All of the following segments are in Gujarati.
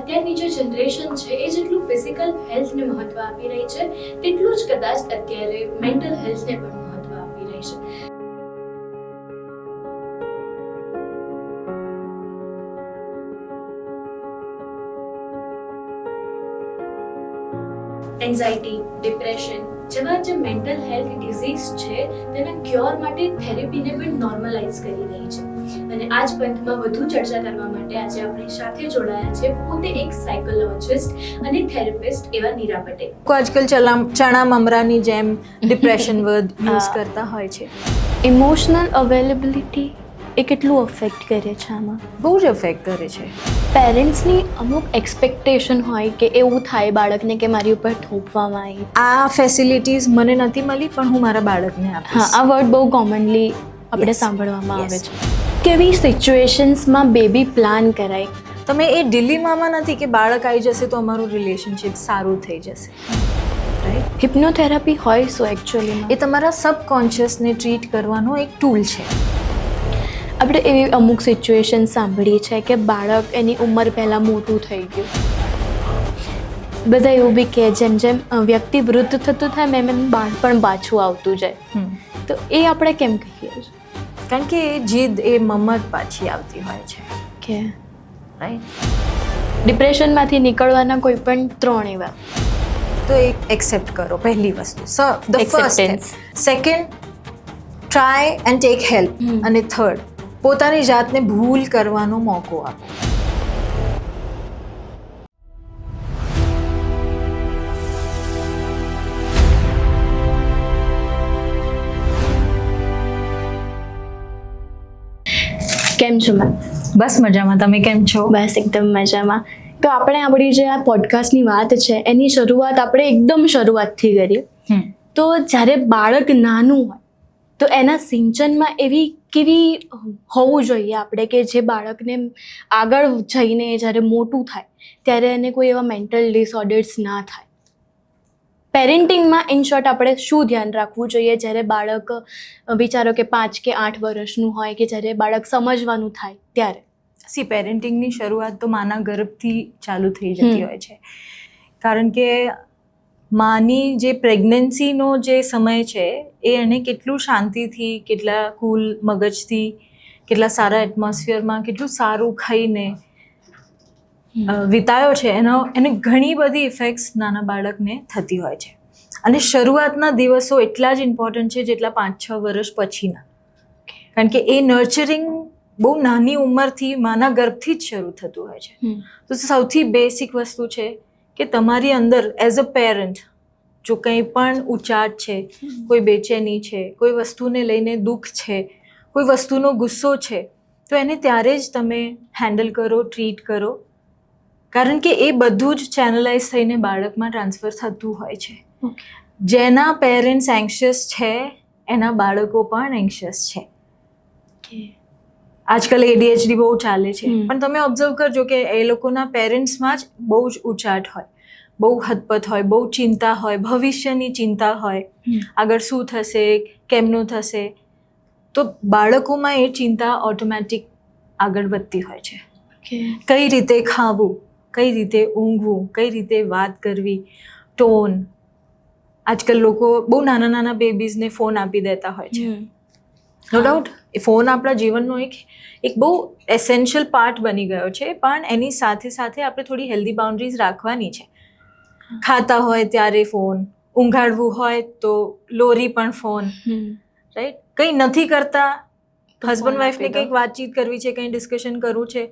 અત્યારની જે જનરેશન છે એ જેટલું ફિઝિકલ હેલ્થને મહત્વ આપી રહી છે તેટલું જ કદાચ અત્યારે મેન્ટલ હેલ્થને પણ મહત્વ આપી રહી છે. એન્ઝાઇટી, ડિપ્રેશન જેવા જે મેન્ટલ હેલ્થ ડિઝીઝ છે તેના ક્યોર માટે થેરેપીને પણ નોર્મલાઇઝ કરી રહી છે. અને આ જ પંથમાં વધુ ચર્ચા કરવા માટે આજે આપણી સાથે જોડાયા છે પોતે એક સાયકોલોજિસ્ટ અને થેરેપિસ્ટ એવા નીરા પટેલ. આજકાલ ચણા મમરાની જેમ ડિપ્રેશન વર્ડ યુઝ કરતા હોય છે. ઇમોશનલ અવેલેબિલિટી એ કેટલું અફેક્ટ કરે છે આમાં? બહુ જ અફેક્ટ કરે છે. પેરેન્ટ્સની અમુક એક્સપેક્ટેશન હોય કે એવું થાય બાળકને કે મારી ઉપર થોપવામાં આવી, આ ફેસિલિટીઝ મને નથી મળી પણ હું મારા બાળકને હા, આપીશ. આ વર્ડ બહુ કોમનલી આપણે Yes. સાંભળવામાં આવે Yes. છે. કેવી સિચ્યુએશન્સમાં બેબી પ્લાન કરાય? તમે એ ડિલીમામાં નથી કે બાળક આવી જશે તો અમારું રિલેશનશિપ સારું થઈ જશે, રાઈટ? હિપ્નોથેરાપી હોય શું એકચ્યુઅલીમાં? એ તમારા સબકોન્શિયસને ટ્રીટ કરવાનો એક ટૂલ છે. આપણે એવી અમુક સિચ્યુએશન સાંભળીએ છે કે બાળક એની ઉંમર પહેલાં મોટું થઈ ગયું. બધા એવું બી કે જેમ જેમ વ્યક્તિ વૃદ્ધ થતું થાય એમ એમ બાળપણ પાછું આવતું જાય. તો એ આપણે કેમ કહીએ છીએ? કારણ કે એ જીદ, એ મમત પાછી આવતી હોય છે, કે રાઈટ? ડિપ્રેશનમાંથી નીકળવાના કોઈ પણ 3 એવા તો એક એક્સેપ્ટ કરો, પહેલી વસ્તુ. The first Acceptance. Second, try and take help. અને થર્ડ, પોતાની જાતને ભૂલ કરવાનો મોકો આપો. કેમ છો મેમ? બસ મજામાં. તમે કેમ છો? બસ એકદમ મજામાં. તો આપણે આપણી જે આ પોડકાસ્ટની વાત છે એની શરૂઆત આપણે એકદમ શરૂઆતથી કરીએ. તો જ્યારે બાળક નાનું હોય તો એના સિંચનમાં એવી કેવી હોવું જોઈએ આપણે કે જે બાળકને આગળ જઈને જ્યારે મોટું થાય ત્યારે એને કોઈ એવા મેન્ટલ ડિસઓર્ડર્સ ના થાય. પેરેન્ટિંગમાં ઇન શોર્ટ આપણે શું ધ્યાન રાખવું જોઈએ જ્યારે બાળક વિચારો કે 5 કે 8 વર્ષનું હોય કે જ્યારે બાળક સમજવાનું થાય ત્યારે? પેરેન્ટિંગની શરૂઆત તો માના ગર્ભથી ચાલુ થઈ જતી હોય છે. કારણ કે માની જે પ્રેગ્નન્સીનો જે સમય છે એ એને કેટલું શાંતિથી, કેટલા કુલ મગજથી, કેટલા સારા એટમોસ્ફિયરમાં, કેટલું સારું ખાઈને વિતાયો છે એને ઘણી બધી ઇફેક્ટ્સ નાના બાળકને થતી હોય છે. અને શરૂઆતના દિવસો એટલા જ ઇમ્પોર્ટન્ટ છે જેટલા 5-6 વર્ષ પછીના. કારણ કે એ નર્ચરિંગ બહુ નાની ઉંમરથી માના ગર્ભથી જ શરૂ થતું હોય છે. તો સૌથી બેસિક વસ્તુ છે કે તમારી અંદર એઝ અ પેરેન્ટ જો કંઈ પણ ઉચાટ છે, કોઈ બેચેની છે, કોઈ વસ્તુને લઈને દુઃખ છે, કોઈ વસ્તુનો ગુસ્સો છે, તો એને ત્યારે જ તમે હેન્ડલ કરો, ટ્રીટ કરો. કારણ કે એ બધું જ ચેનલાઇઝ થઈને બાળકમાં ટ્રાન્સફર થતું હોય છે. જેના પેરેન્ટ્સ એન્શિયસ છે એના બાળકો પણ એન્શિયસ છે. આજકાલ ADHD બહુ ચાલે છે પણ તમે ઓબ્ઝર્વ કરજો કે એ લોકોના પેરેન્ટ્સમાં જ બહુ જ ઉચાટ હોય, બહુ હદપત હોય, બહુ ચિંતા હોય, ભવિષ્યની ચિંતા હોય, આગળ શું થશે, કેમનું થશે. તો બાળકોમાં એ ચિંતા ઓટોમેટિક આગળ વધતી હોય છે. કઈ રીતે ખાવું, કઈ રીતે ઊંઘવું, કઈ રીતે વાત કરવી, ટોન. આજકાલ લોકો બહુ નાના નાના બેબીઝને ફોન આપી દેતા હોય છે. નો ડાઉટ એ ફોન આપણા જીવનનો એક બહુ એસેન્શિયલ પાર્ટ બની ગયો છે. પણ એની સાથે સાથે આપણે થોડી હેલ્ધી બાઉન્ડ્રીઝ રાખવાની છે. ખાતા હોય ત્યારે ફોન, ઊંઘાડવું હોય તો લોરી પણ ફોન, રાઈટ? કંઈ નથી કરતા, હસબન્ડ વાઈફને કંઈક વાતચીત કરવી છે, કંઈ ડિસ્કશન કરવું છે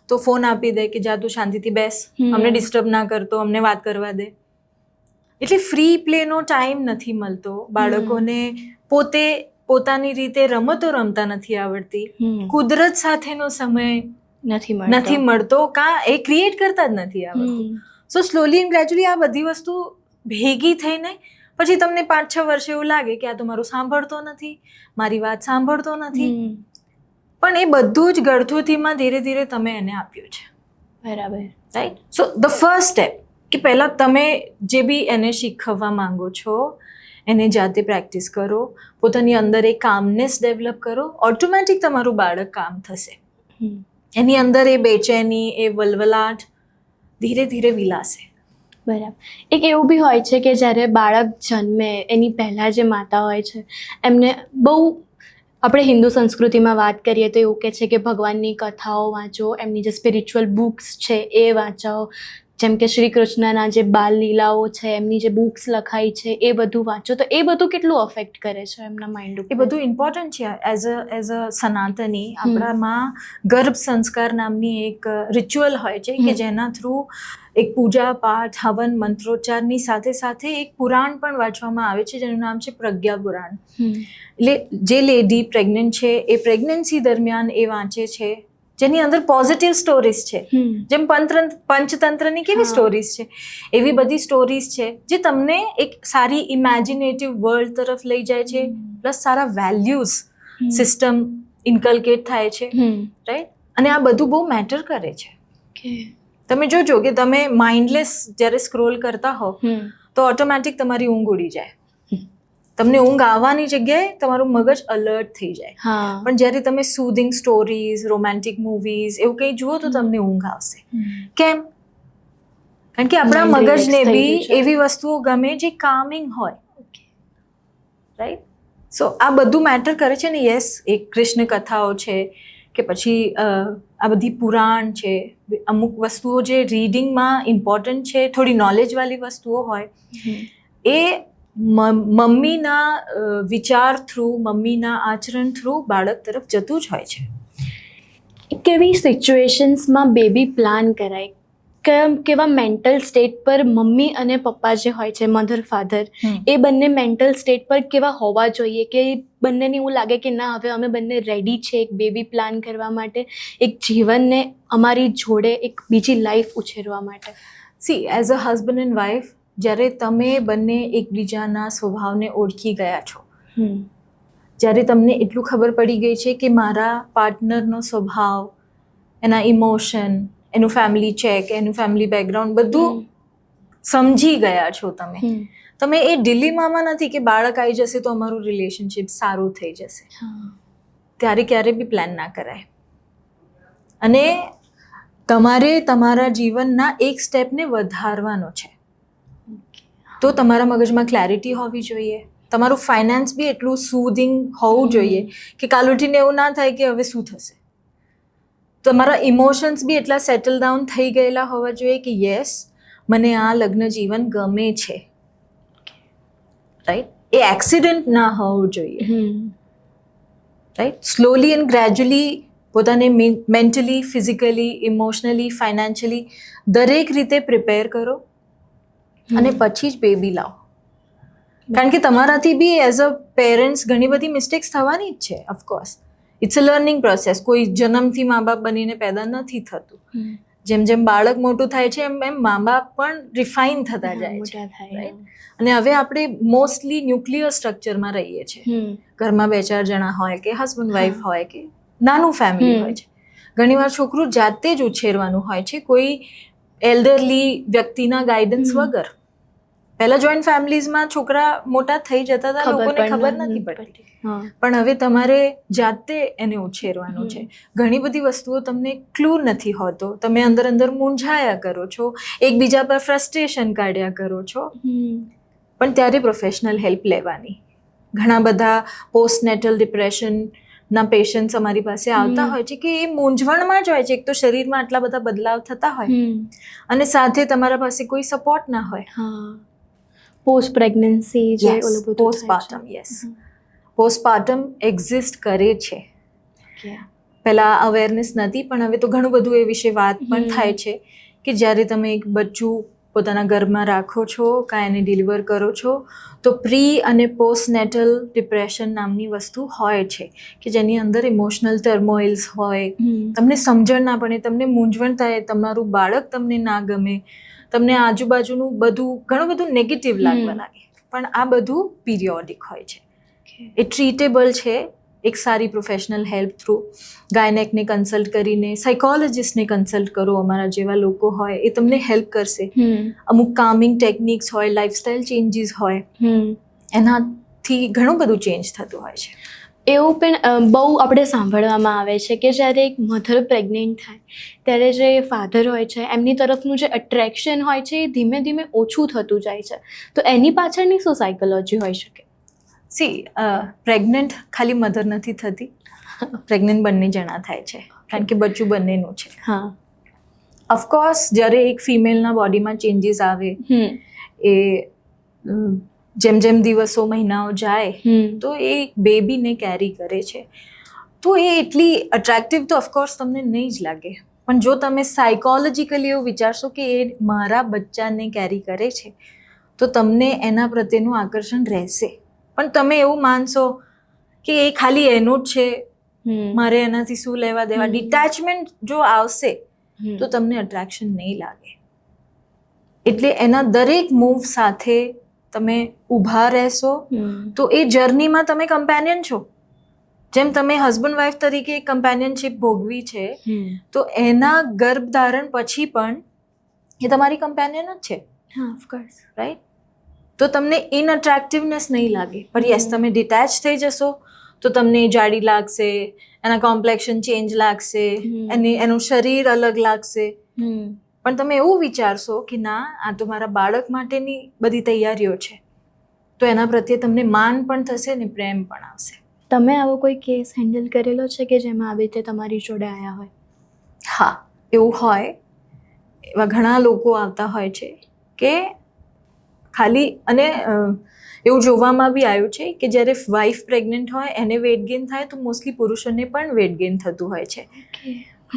તો ફોન આપી દે કે જા તું શાંતિથી બેસ, અમને ડિસ્ટર્બ ના કરતો, અમને વાત કરવા દે. એટલે ફ્રી પ્લેનો ટાઈમ નથી મળતો બાળકોને. પોતાની રીતે રમતો રમતા નથી આવડતી, કુદરત સાથેનો સમય નથી મળતો, કાં એ ક્રિએટ કરતા જ નથી આવડતું. સો સ્લોલી એન્ડ ગ્રેજ્યુઅલી આ બધી વસ્તુ ભેગી થઈને પછી તમને 5-6 વર્ષે એવું લાગે કે આ તો મારું સાંભળતો નથી, મારી વાત સાંભળતો નથી. પણ એ બધું જ ગળથુથીમાં ધીરે ધીરે તમે એને આપ્યું છે. બરાબર, right? So the first step કે પહેલાં તમે જે બી એને શીખવવા માંગો છો એને જાતે પ્રેક્ટિસ કરો, પોતાની અંદર એક કામનેસ ડેવલપ કરો. ઓટોમેટિક તમારું બાળક કામ થશે. એની અંદર એ બેચેની, એ વલવલાટ ધીરે ધીરે વિલાસે. બરાબર. એક એવું બી હોય છે કે જ્યારે બાળક જન્મે એની પહેલાં જે માતા હોય છે એમને બહુ, આપણે હિન્દુ સંસ્કૃતિમાં વાત કરીએ તો એવું કહે છે કે ભગવાનની કથાઓ વાંચો, એમની જે સ્પિરિચ્યુઅલ બુક્સ છે એ વાંચો, જેમ કે શ્રી કૃષ્ણના જે બાલ લીલાઓ છે, એમની જે બુક્સ લખાઈ છે એ બધું વાંચો. તો એ બધું કેટલું અફેક્ટ કરે છે એમના માઇન્ડ ઉપર? એ બધું ઇમ્પોર્ટન્ટ છે. એઝ અ સનાતની આપણામાં ગર્ભ સંસ્કાર નામની એક રિચ્યુઅલ હોય છે કે જેના થ્રુ એક પૂજા પાઠ હવન મંત્રોચ્ચારની સાથે સાથે એક પુરાણ પણ વાંચવામાં આવે છે જેનું નામ છે પ્રજ્ઞા પુરાણ. એટલે જે લેડી પ્રેગ્નન્ટ છે એ પ્રેગ્નન્સી દરમિયાન એ વાંચે છે, જેની અંદર પોઝિટિવ સ્ટોરીઝ છે. જેમ પંચતંત્રની કેવી સ્ટોરીઝ છે એવી બધી સ્ટોરીઝ છે જે તમને એક સારી ઇમેજિનેટિવ વર્લ્ડ તરફ લઈ જાય છે, પ્લસ સારા વેલ્યુઝ સિસ્ટમ ઇન્કલ્કેટ થાય છે, રાઈટ? અને આ બધું બહુ મેટર કરે છે. તમે જોજો કે તમે માઇન્ડલેસ જ્યારે સ્ક્રોલ કરતા હો તો ઓટોમેટિક તમારી ઊંઘ ઉડી જાય. તમને ઊંઘ આવવાની જગ્યાએ તમારું મગજ અલર્ટ થઈ જાય. પણ જ્યારે તમે સુધિંગ સ્ટોરીઝ, રોમેન્ટિક મૂવીઝ એવું કંઈ જુઓ તો તમને ઊંઘ આવશે. કેમ? કારણ કે આપણા મગજને બી એવી વસ્તુઓ ગમે જે કામિંગ હોય, રાઈટ? સો આ બધું મેટર કરે છે ને. યસ, એક કૃષ્ણ કથાઓ છે કે પછી આ બધી પુરાણ છે, અમુક વસ્તુઓ જે રીડિંગમાં ઇમ્પોર્ટન્ટ છે, થોડી નોલેજવાળી વસ્તુઓ હોય, એ મમ્મીના વિચાર થ્રુ, મમ્મીના આચરણ થ્રુ બાળક તરફ જતું જ હોય છે. કેવી સિચ્યુએશન્સમાં બેબી પ્લાન કરાય? કેવા મેન્ટલ સ્ટેટ પર મમ્મી અને પપ્પા જે હોય છે, મધર ફાધર, એ બંને મેન્ટલ સ્ટેટ પર કેવા હોવા જોઈએ કે બંનેને એવું લાગે કે ના, હવે અમે બંને રેડી છે એક બેબી પ્લાન કરવા માટે, એક જીવનને અમારી જોડે એક બીજી લાઈફ ઉછેરવા માટે? C, as a husband and wife, જ્યારે તમે બંને એકબીજાના સ્વભાવને ઓળખી ગયા છો, જ્યારે તમને એટલું ખબર પડી ગઈ છે કે મારા પાર્ટનરનો સ્વભાવ, એના ઇમોશન, એનું ફેમિલી ચેક, એનું ફેમિલી બેકગ્રાઉન્ડ બધું સમજી ગયા છો તમે એ ડિલિમામાં નથી કે બાળક આવી જશે તો અમારું રિલેશનશિપ સારું થઈ જશે. ત્યારે ક્યારે બી પ્લાન ના કરાય. અને તમારે તમારા જીવનના એક સ્ટેપને વધારવાનો છે તો તમારા મગજમાં ક્લેરિટી હોવી જોઈએ. તમારું ફાઇનાન્સ બી એટલું સુધિંગ હોવું જોઈએ કે કાલ ઉઠીને એવું ના થાય કે હવે શું થશે. તમારા ઇમોશન્સ બી એટલા સેટલ ડાઉન થઈ ગયેલા હોવા જોઈએ કે યસ, મને આ લગ્ન જીવન ગમે છે, રાઈટ? એ એક્સિડન્ટ ના હોવું જોઈએ, રાઈટ? સ્લોલી એન્ડ ગ્રેજ્યુઅલી પોતાને મેન્ટલી, ફિઝિકલી, ઇમોશનલી, ફાઇનાન્શિયલી દરેક રીતે પ્રિપેર કરો અને પછી જ બેબી લાવો. કારણ કે તમારાથી બી એઝ અ પેરેન્ટ્સ ઘણી બધી મિસ્ટેક્સ થવાની જ છે. Of course its a learning process. કોઈ જન્મથી મા બાપ બનીને પેદા નથી થતું. જેમ જેમ બાળક મોટું થાય છે એમ એમ મા બાપ પણ રિફાઇન થતા જાય છે, રાઈટ? અને હવે આપણે મોસ્ટલી ન્યુક્લિયર સ્ટ્રક્ચરમાં રહીએ છીએ. ઘરમાં 2-4 જણા હોય કે હસબન્ડ વાઈફ હોય કે નાનું ફેમિલી હોય છે. ઘણીવાર છોકરું જાતે જ ઉછેરવાનું હોય છે, કોઈ એલ્ડરલી વ્યક્તિના ગાઈડન્સ વગર. પહેલા જોઈન્ટ ફેમિલીઝમાં છોકરા મોટા થઈ જતા હતા, લોકોને ખબર નથી પડતી. પણ હવે તમારે જાતે એને ઉછેરવાનું છે. ઘણી બધી વસ્તુઓ તમને ક્લુ નથી હોતો, તમે અંદર અંદર મૂંઝાયા કરો છો, એકબીજા પર ફ્રસ્ટ્રેશન કાઢ્યા કરો છો. પણ ત્યારે પ્રોફેશનલ હેલ્પ લેવાની. ઘણા બધા પોસ્ટનેટલ ડિપ્રેશનના પેશન્ટ્સ અમારી પાસે આવતા હોય છે કે એ મૂંઝવણમાં જ હોય છે. એક તો શરીરમાં આટલા બધા બદલાવ થતા હોય અને સાથે તમારા પાસે કોઈ સપોર્ટ ના હોય. પોસ્ટ પ્રેગ્નન્સી જે પોસ્ટપાર્ટમ, યસ, પોસ્ટપાર્ટમ એક્ઝિસ્ટ કરે છે. પહેલાં અવેરનેસ નથી, પણ હવે તો ઘણું બધું એ વિશે વાત પણ થાય છે કે જ્યારે તમે એક બચ્ચું પોતાના ગર્ભમાં રાખો છો કાં એને ડિલિવર કરો છો તો પ્રી અને પોસ્ટનેટલ ડિપ્રેશન નામની વસ્તુ હોય છે કે જેની અંદર ઇમોશનલ ટર્મોઇલ્સ હોય, તમને સમજણ ના પડે, તમને મૂંઝવણ થાય, તમારું બાળક તમને ના ગમે, તમને આજુબાજુનું બધું ઘણું બધું નેગેટિવ લાગવા લાગે. પણ આ બધું પીરિયોડિક હોય છે, એ ટ્રીટેબલ છે એક સારી પ્રોફેશનલ હેલ્પ થ્રુ. ગાયનેકને કન્સલ્ટ કરીને, સાયકોલોજિસ્ટને કન્સલ્ટ કરો, અમારા જેવા લોકો હોય એ તમને હેલ્પ કરશે. અમુક કામિંગ ટેકનિક્સ હોય, લાઇફસ્ટાઇલ ચેન્જીસ હોય, એનાથી ઘણું બધું ચેન્જ થતું હોય છે. એવું પણ બહુ આપણે સાંભળવામાં આવે છે કે જ્યારે એક મધર પ્રેગ્નેન્ટ થાય ત્યારે જે ફાધર હોય છે એમની તરફનું જે અટ્રેક્શન હોય છે એ ધીમે ધીમે ઓછું થતું જાય છે. તો એની પાછળની શું સાયકોલોજી હોઈ શકે? પ્રેગ્નન્ટ ખાલી મધર નથી થતી, પ્રેગ્નન્ટ બંને જણા થાય છે, કારણ કે બચ્ચું બંનેનું છે. હા. ઓફકોર્સ જ્યારે એક ફિમેલના બોડીમાં ચેન્જીસ આવે એ જેમ જેમ દિવસો મહિનાઓ જાય તો એ બેબીને કેરી કરે છે, તો એ એટલી અટ્રેક્ટિવ તો ઓફકોર્સ તમને નહીં જ લાગે. પણ જો તમે સાયકોલોજીકલી એવું વિચારશો કે એ મારા બચ્ચાને કેરી કરે છે તો તમને એના પ્રત્યેનું આકર્ષણ રહેશે. પણ તમે એવું માનશો કે એ ખાલી એનું જ છે, મારે એનાથી શું લેવા દેવા, ડિટેચમેન્ટ જો આવશે તો તમને અટ્રેક્શન નહીં લાગે. એટલે એના દરેક મૂવ સાથે તમે ઊભા રહેશો તો એ જર્નીમાં તમે કમ્પેનિયન છો. જેમ તમે હસબન્ડ વાઈફ તરીકે કમ્પેનિયનશિપ ભોગવી છે તો એના ગર્ભધારણ પછી પણ એ તમારી કમ્પેનિયન જ છે. હા, ઓફકોર્સ. રાઈટ? તો તમને ઇનઅટ્રેક્ટિવનેસ નહીં લાગે. પણ યસ, તમે ડિટેચ થઈ જશો તો તમને જાડી લાગશે, એના કોમ્પ્લેક્શન ચેન્જ લાગશે, એનું શરીર અલગ લાગશે. પણ તમે એવું વિચારશો કે ના, આ તો મારા બાળક માટેની બધી તૈયારીઓ છે, તો એના પ્રત્યે તમને માન પણ થશે ને પ્રેમ પણ આવશે. તમે આવો કોઈ કેસ હેન્ડલ કરેલો છે કે જેમાં આવી રીતે તમારી જોડે આવ્યા હોય? હા, એવું હોય. એવા ઘણા લોકો આવતા હોય છે કે ખાલી, અને એવું જોવામાં બી આવ્યું છે કે જ્યારે વાઈફ પ્રેગ્નન્ટ હોય એને વેટ ગેઇન થાય તો મોસ્ટલી પુરુષોને પણ વેટ ગેઇન થતું હોય છે.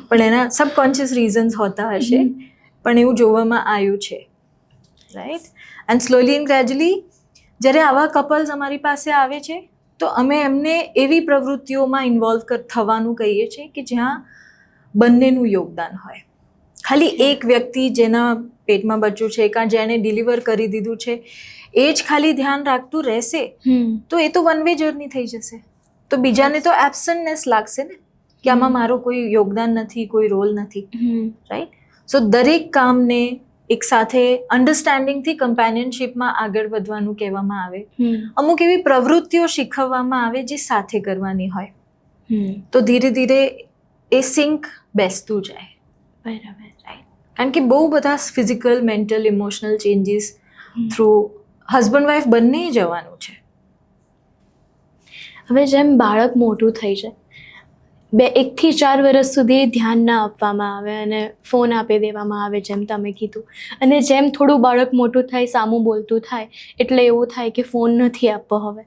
પણ એના સબકોન્શિયસ રીઝન્સ હોતા હશે, પણ એવું જોવામાં આવ્યું છે. Right? And slowly and gradually જ્યારે આવા કપલ્સ અમારી પાસે આવે છે તો અમે એમને એવી પ્રવૃત્તિઓમાં ઇન્વોલ્વ થવાનું કહીએ છીએ કે જ્યાં બંનેનું યોગદાન હોય. ખાલી એક વ્યક્તિ જેના પેટમાં બચ્ચું છે કાં જેણે ડિલિવર કરી દીધું છે એ જ ખાલી ધ્યાન રાખતું રહેશે તો એ તો વન વે જર્ની થઈ જશે. તો બીજાને તો એબ્સન્ટનેસ લાગશે ને, કે આમાં મારો કોઈ યોગદાન નથી, કોઈ રોલ નથી. રાઈટ? સો દરેક કામને એક સાથે અન્ડરસ્ટેન્ડિંગથી કમ્પેનિયનશિપમાં આગળ વધવાનું કહેવામાં આવે. અમુક એવી પ્રવૃત્તિઓ શીખવવામાં આવે જે સાથે કરવાની હોય, તો ધીરે ધીરે એ સિંક બેસતું જાય. બરાબર. રાઈટ? કારણ કે બહુ બધા physical, mental, emotional changes through husband wife બંને જવાનું છે. હવે જેમ બાળક મોટું થઈ જાય, 1 થી 4 વર્ષ સુધી ધ્યાન ના આપવામાં આવે અને ફોન આપી દેવામાં આવે, જેમ તમે કીધું, અને જેમ થોડું બાળક મોટું થાય, સામું બોલતું થાય, એટલે એવું થાય કે ફોન નથી આપવો હવે.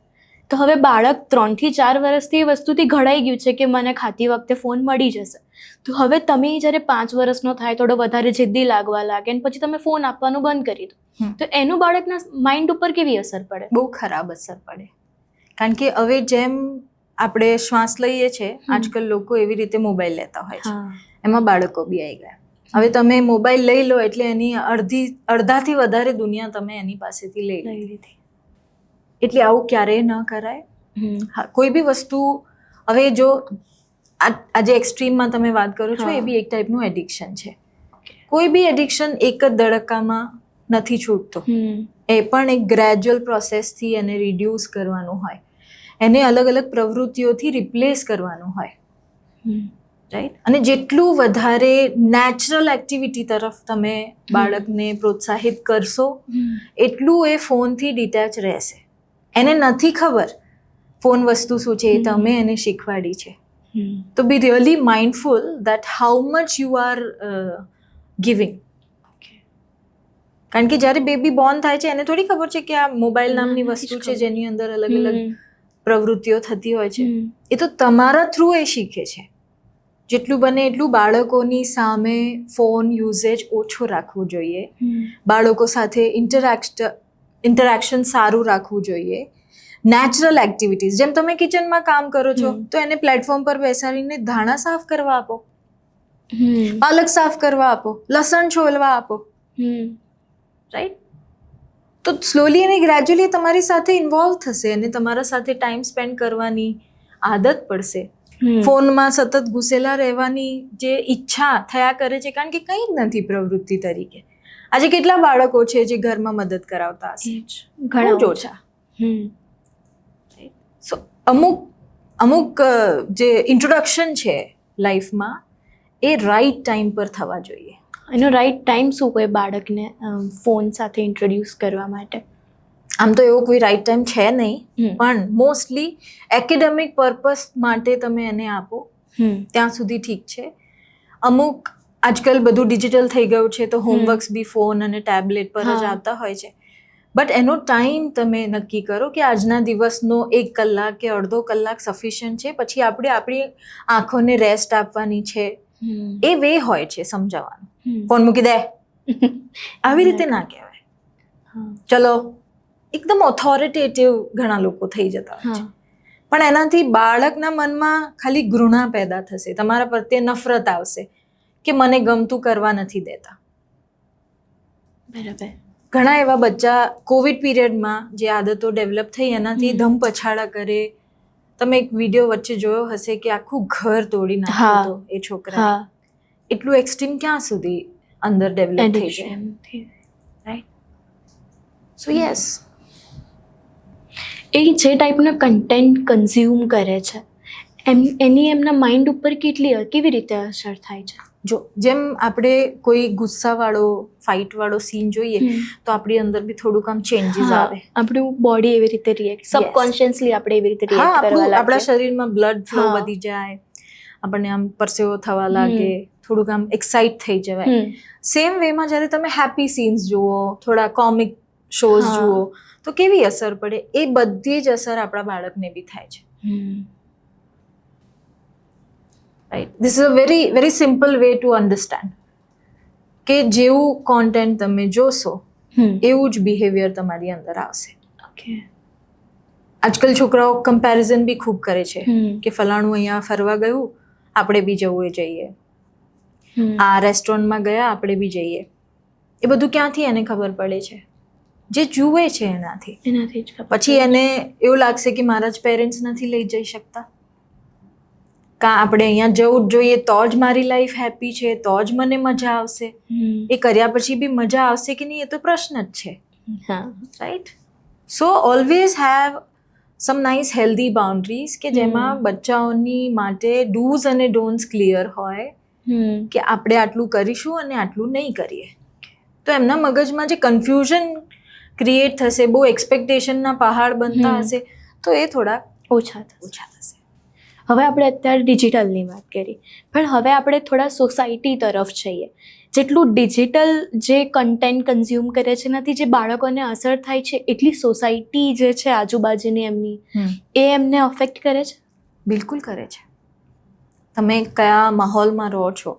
તો હવે બાળક 3 થી 4 વર્ષથી એ વસ્તુથી ઘડાઈ ગયું છે કે મને ખાતી વખતે ફોન મળી જશે. તો હવે તમે જ્યારે 5 વર્ષનો થાય, થોડો વધારે જિદ્દી લાગવા લાગે અને પછી તમે ફોન આપવાનું બંધ કરી દો, તો એનું બાળકના માઇન્ડ ઉપર કેવી અસર પડે? બહુ ખરાબ અસર પડે. કારણ કે હવે જેમ આપણે શ્વાસ લઈએ છીએ, આજકાલ લોકો એવી રીતે મોબાઈલ લેતા હોય છે, એમાં બાળકો બી આવી ગયા. હવે તમે મોબાઈલ લઈ લો એટલે એની અડધાથી વધારે દુનિયા તમે એની પાસેથી લઈ લીધી. એટલે આવું ક્યારેય ન કરાય. હા, કોઈ બી વસ્તુ, હવે જો આજે એક્સ્ટ્રીમમાં તમે વાત કરો છો, એ બી એક ટાઈપનું એડિક્શન છે. કોઈ બી એડિક્શન એક જ ધડકામાં નથી છૂટતો. એ પણ એક ગ્રેજ્યુઅલ પ્રોસેસથી એને રિડ્યુસ કરવાનું હોય, એને અલગ અલગ પ્રવૃત્તિઓથી રિપ્લેસ કરવાનું હોય. રાઈટ? અને જેટલું વધારે નેચરલ એક્ટિવિટી તરફ તમે બાળકને પ્રોત્સાહિત કરશો એટલું એ ફોનથી ડિટેચ રહેશે. એને નથી ખબર ફોન વસ્તુ શું છે, એ તમે એને શીખવાડી છે. તો be really mindful that how much you are giving. કારણ કે જ્યારે બેબી બોર્ન થાય છે એને થોડી ખબર છે કે આ મોબાઈલ નામની વસ્તુ છે જેની અંદર અલગ અલગ પ્રવૃત્તિઓ થતી હોય છે. એ તો તમારા થ્રુ એ શીખે છે. જેટલું બને એટલું બાળકોની સામે ફોન યુઝેજ ઓછો રાખવું જોઈએ. બાળકો સાથે ઇન્ટરેક્શન સારું રાખવું જોઈએ. નેચરલ એક્ટિવિટીઝ, જેમ તમે કિચનમાં કામ કરો છો તો એને પ્લેટફોર્મ પર બેસાડીને ધાણા સાફ કરવા આપો, પાલક સાફ કરવા આપો, લસણ છોલવા આપો. રાઈટ? તો સ્લોલી અને ગ્રેજ્યુઅલી તમારી સાથે ઇન્વોલ્વ થશે અને તમારા સાથે ટાઈમ સ્પેન્ડ કરવાની આદત પડશે. ફોનમાં સતત ઘૂસેલા રહેવાની જે ઈચ્છા થયા કરે છે, કારણ કે કંઈ જ નથી પ્રવૃત્તિ તરીકે. આજે કેટલા બાળકો છે જે ઘરમાં મદદ કરાવતા હશે? ઘણા ઓછા. સો અમુક અમુક જે ઇન્ટ્રોડક્શન છે લાઈફમાં એ રાઈટ ટાઈમ પર થવા જોઈએ. એનો રાઈટ ટાઈમ શું કોઈ બાળકને ફોન સાથે ઇન્ટ્રોડ્યુસ કરવા માટે? આમ તો એવો કોઈ રાઈટ ટાઈમ છે નહીં, હમ. પણ મોસ્ટલી એકેડેમિક પર્પસ માટે તમે એને આપો ત્યાં સુધી ઠીક છે. અમુક આજકાલ બધું ડિજિટલ થઈ ગયું છે તો હોમવર્ક્સ બી ફોન અને ટેબ્લેટ પર જ હા. આવતા હોય છે. બટ એનો ટાઈમ તમે નક્કી કરો કે આજના દિવસનો 1 કલાક કે અડધો કલાક સફિશિયન્ટ છે, પછી આપણે આપણી આંખોને રેસ્ટ આપવાની છે. એ વે હોય છે સમજાવવાનો. ફોન મૂકી દે આવી રીતે ના કહેવાય. ચલો એકદમ ઓથોરિટેટિવ ઘણા લોકો થઈ જતા હોય છે, પણ એનાથી બાળકના મનમાં ખાલી ઘૃણા પેદા થશે, તમારા પ્રત્યે નફરત આવશે કે મને ગમતું કરવા નથી દેતા. બરાબર. ઘણા એવા બચ્ચા કોવિડ પીરિયડમાં જે આદતો ડેવલપ થઈ એનાથી ધમ પછાડા કરે. તમે એક વિડીયો વચ્ચે જોયો હશે કે આખું ઘર તોડી નાખ્યું હતું એ છોકરા. એટલું એક્સ્ટ્રીમ ક્યાં સુધી અંદર ડેવલપ થઈ જાય, રાઈટ? સો યસ, એ જે ટાઈપનો કન્ટેન્ટ કન્ઝ્યુમ કરે છે એની એમના માઇન્ડ ઉપર કેવી રીતે અસર થાય છે? જો જેમ આપણે કોઈ ગુસ્સાવાળો ફાઇટવાળો સીન જોઈએ તો આપણી અંદર બી થોડુંક આમ ચેન્જીસ આવે. આપણું બોડી એવી રીતે રિએક્ટ, સબકોન્શિયસલી આપણે એવી રીતે હા, રિએક્ટ કરવા લાગે. આપણા શરીરમાં બ્લડ ફ્લો વધી જાય, આપણને આમ પરસેવો થવા લાગે, થોડુંક આમ એક્સાઇટ થઈ જવાય. સેમ વેમાં જ્યારે તમે હેપી સીન્સ જુઓ, થોડા કોમિક શોઝ જુઓ તો કેવી અસર પડે? એ બધી જ અસર આપણા બાળકને બી થાય છે. Right, this is a very very simple way to understand કે જેવું કોન્ટેન્ટ તમે જોશો એવું જ બિહેવિયર તમારી અંદર આવશે. ઓકે. આજકાલ છોકરાઓ કમ્પેરિઝન બી ખૂબ કરે છે કે ફલાણું અહીંયા ફરવા ગયું, આપણે બી જવું એ જઈએ, આ રેસ્ટોરન્ટમાં ગયા આપણે બી જઈએ. એ બધું ક્યાંથી એને ખબર પડે છે? જે જુએ છે એનાથી જ. પછી એને એવું લાગશે કે મારા જ પેરેન્ટ્સ નથી લઈ જઈ શકતા, કાં આપણે અહીંયા જવું જ જોઈએ તો જ મારી લાઈફ હેપી છે, તો જ મને મજા આવશે. એ કર્યા પછી બી મજા આવશે કે નહીં એ તો પ્રશ્ન જ છે. Right? So always have sum nice healthy boundaries કે જેમાં બચ્ચાઓની માટે ડૂઝ અને ડોન્ટ્સ ક્લિયર હોય કે આપણે આટલું કરીશું અને આટલું નહીં કરીએ. તો એમના મગજમાં જે કન્ફ્યુઝન ક્રિએટ થશે, બહુ એક્સપેક્ટેશનના પહાડ બનતા હશે, તો એ થોડા ઓછા થશે. હવે આપણે અત્યારે ડિજિટલની વાત કરી, પણ હવે આપણે થોડા સોસાયટી તરફ જઈએ. જેટલું ડિજિટલ જે કન્ટેન્ટ કન્ઝ્યુમ કરે છે એનાથી જે બાળકોને અસર થાય છે, એટલી સોસાયટી જે છે આજુબાજુની એમની, એ એમને અફેક્ટ કરે છે? બિલકુલ કરે છે. તમે કયા માહોલમાં રહો છો,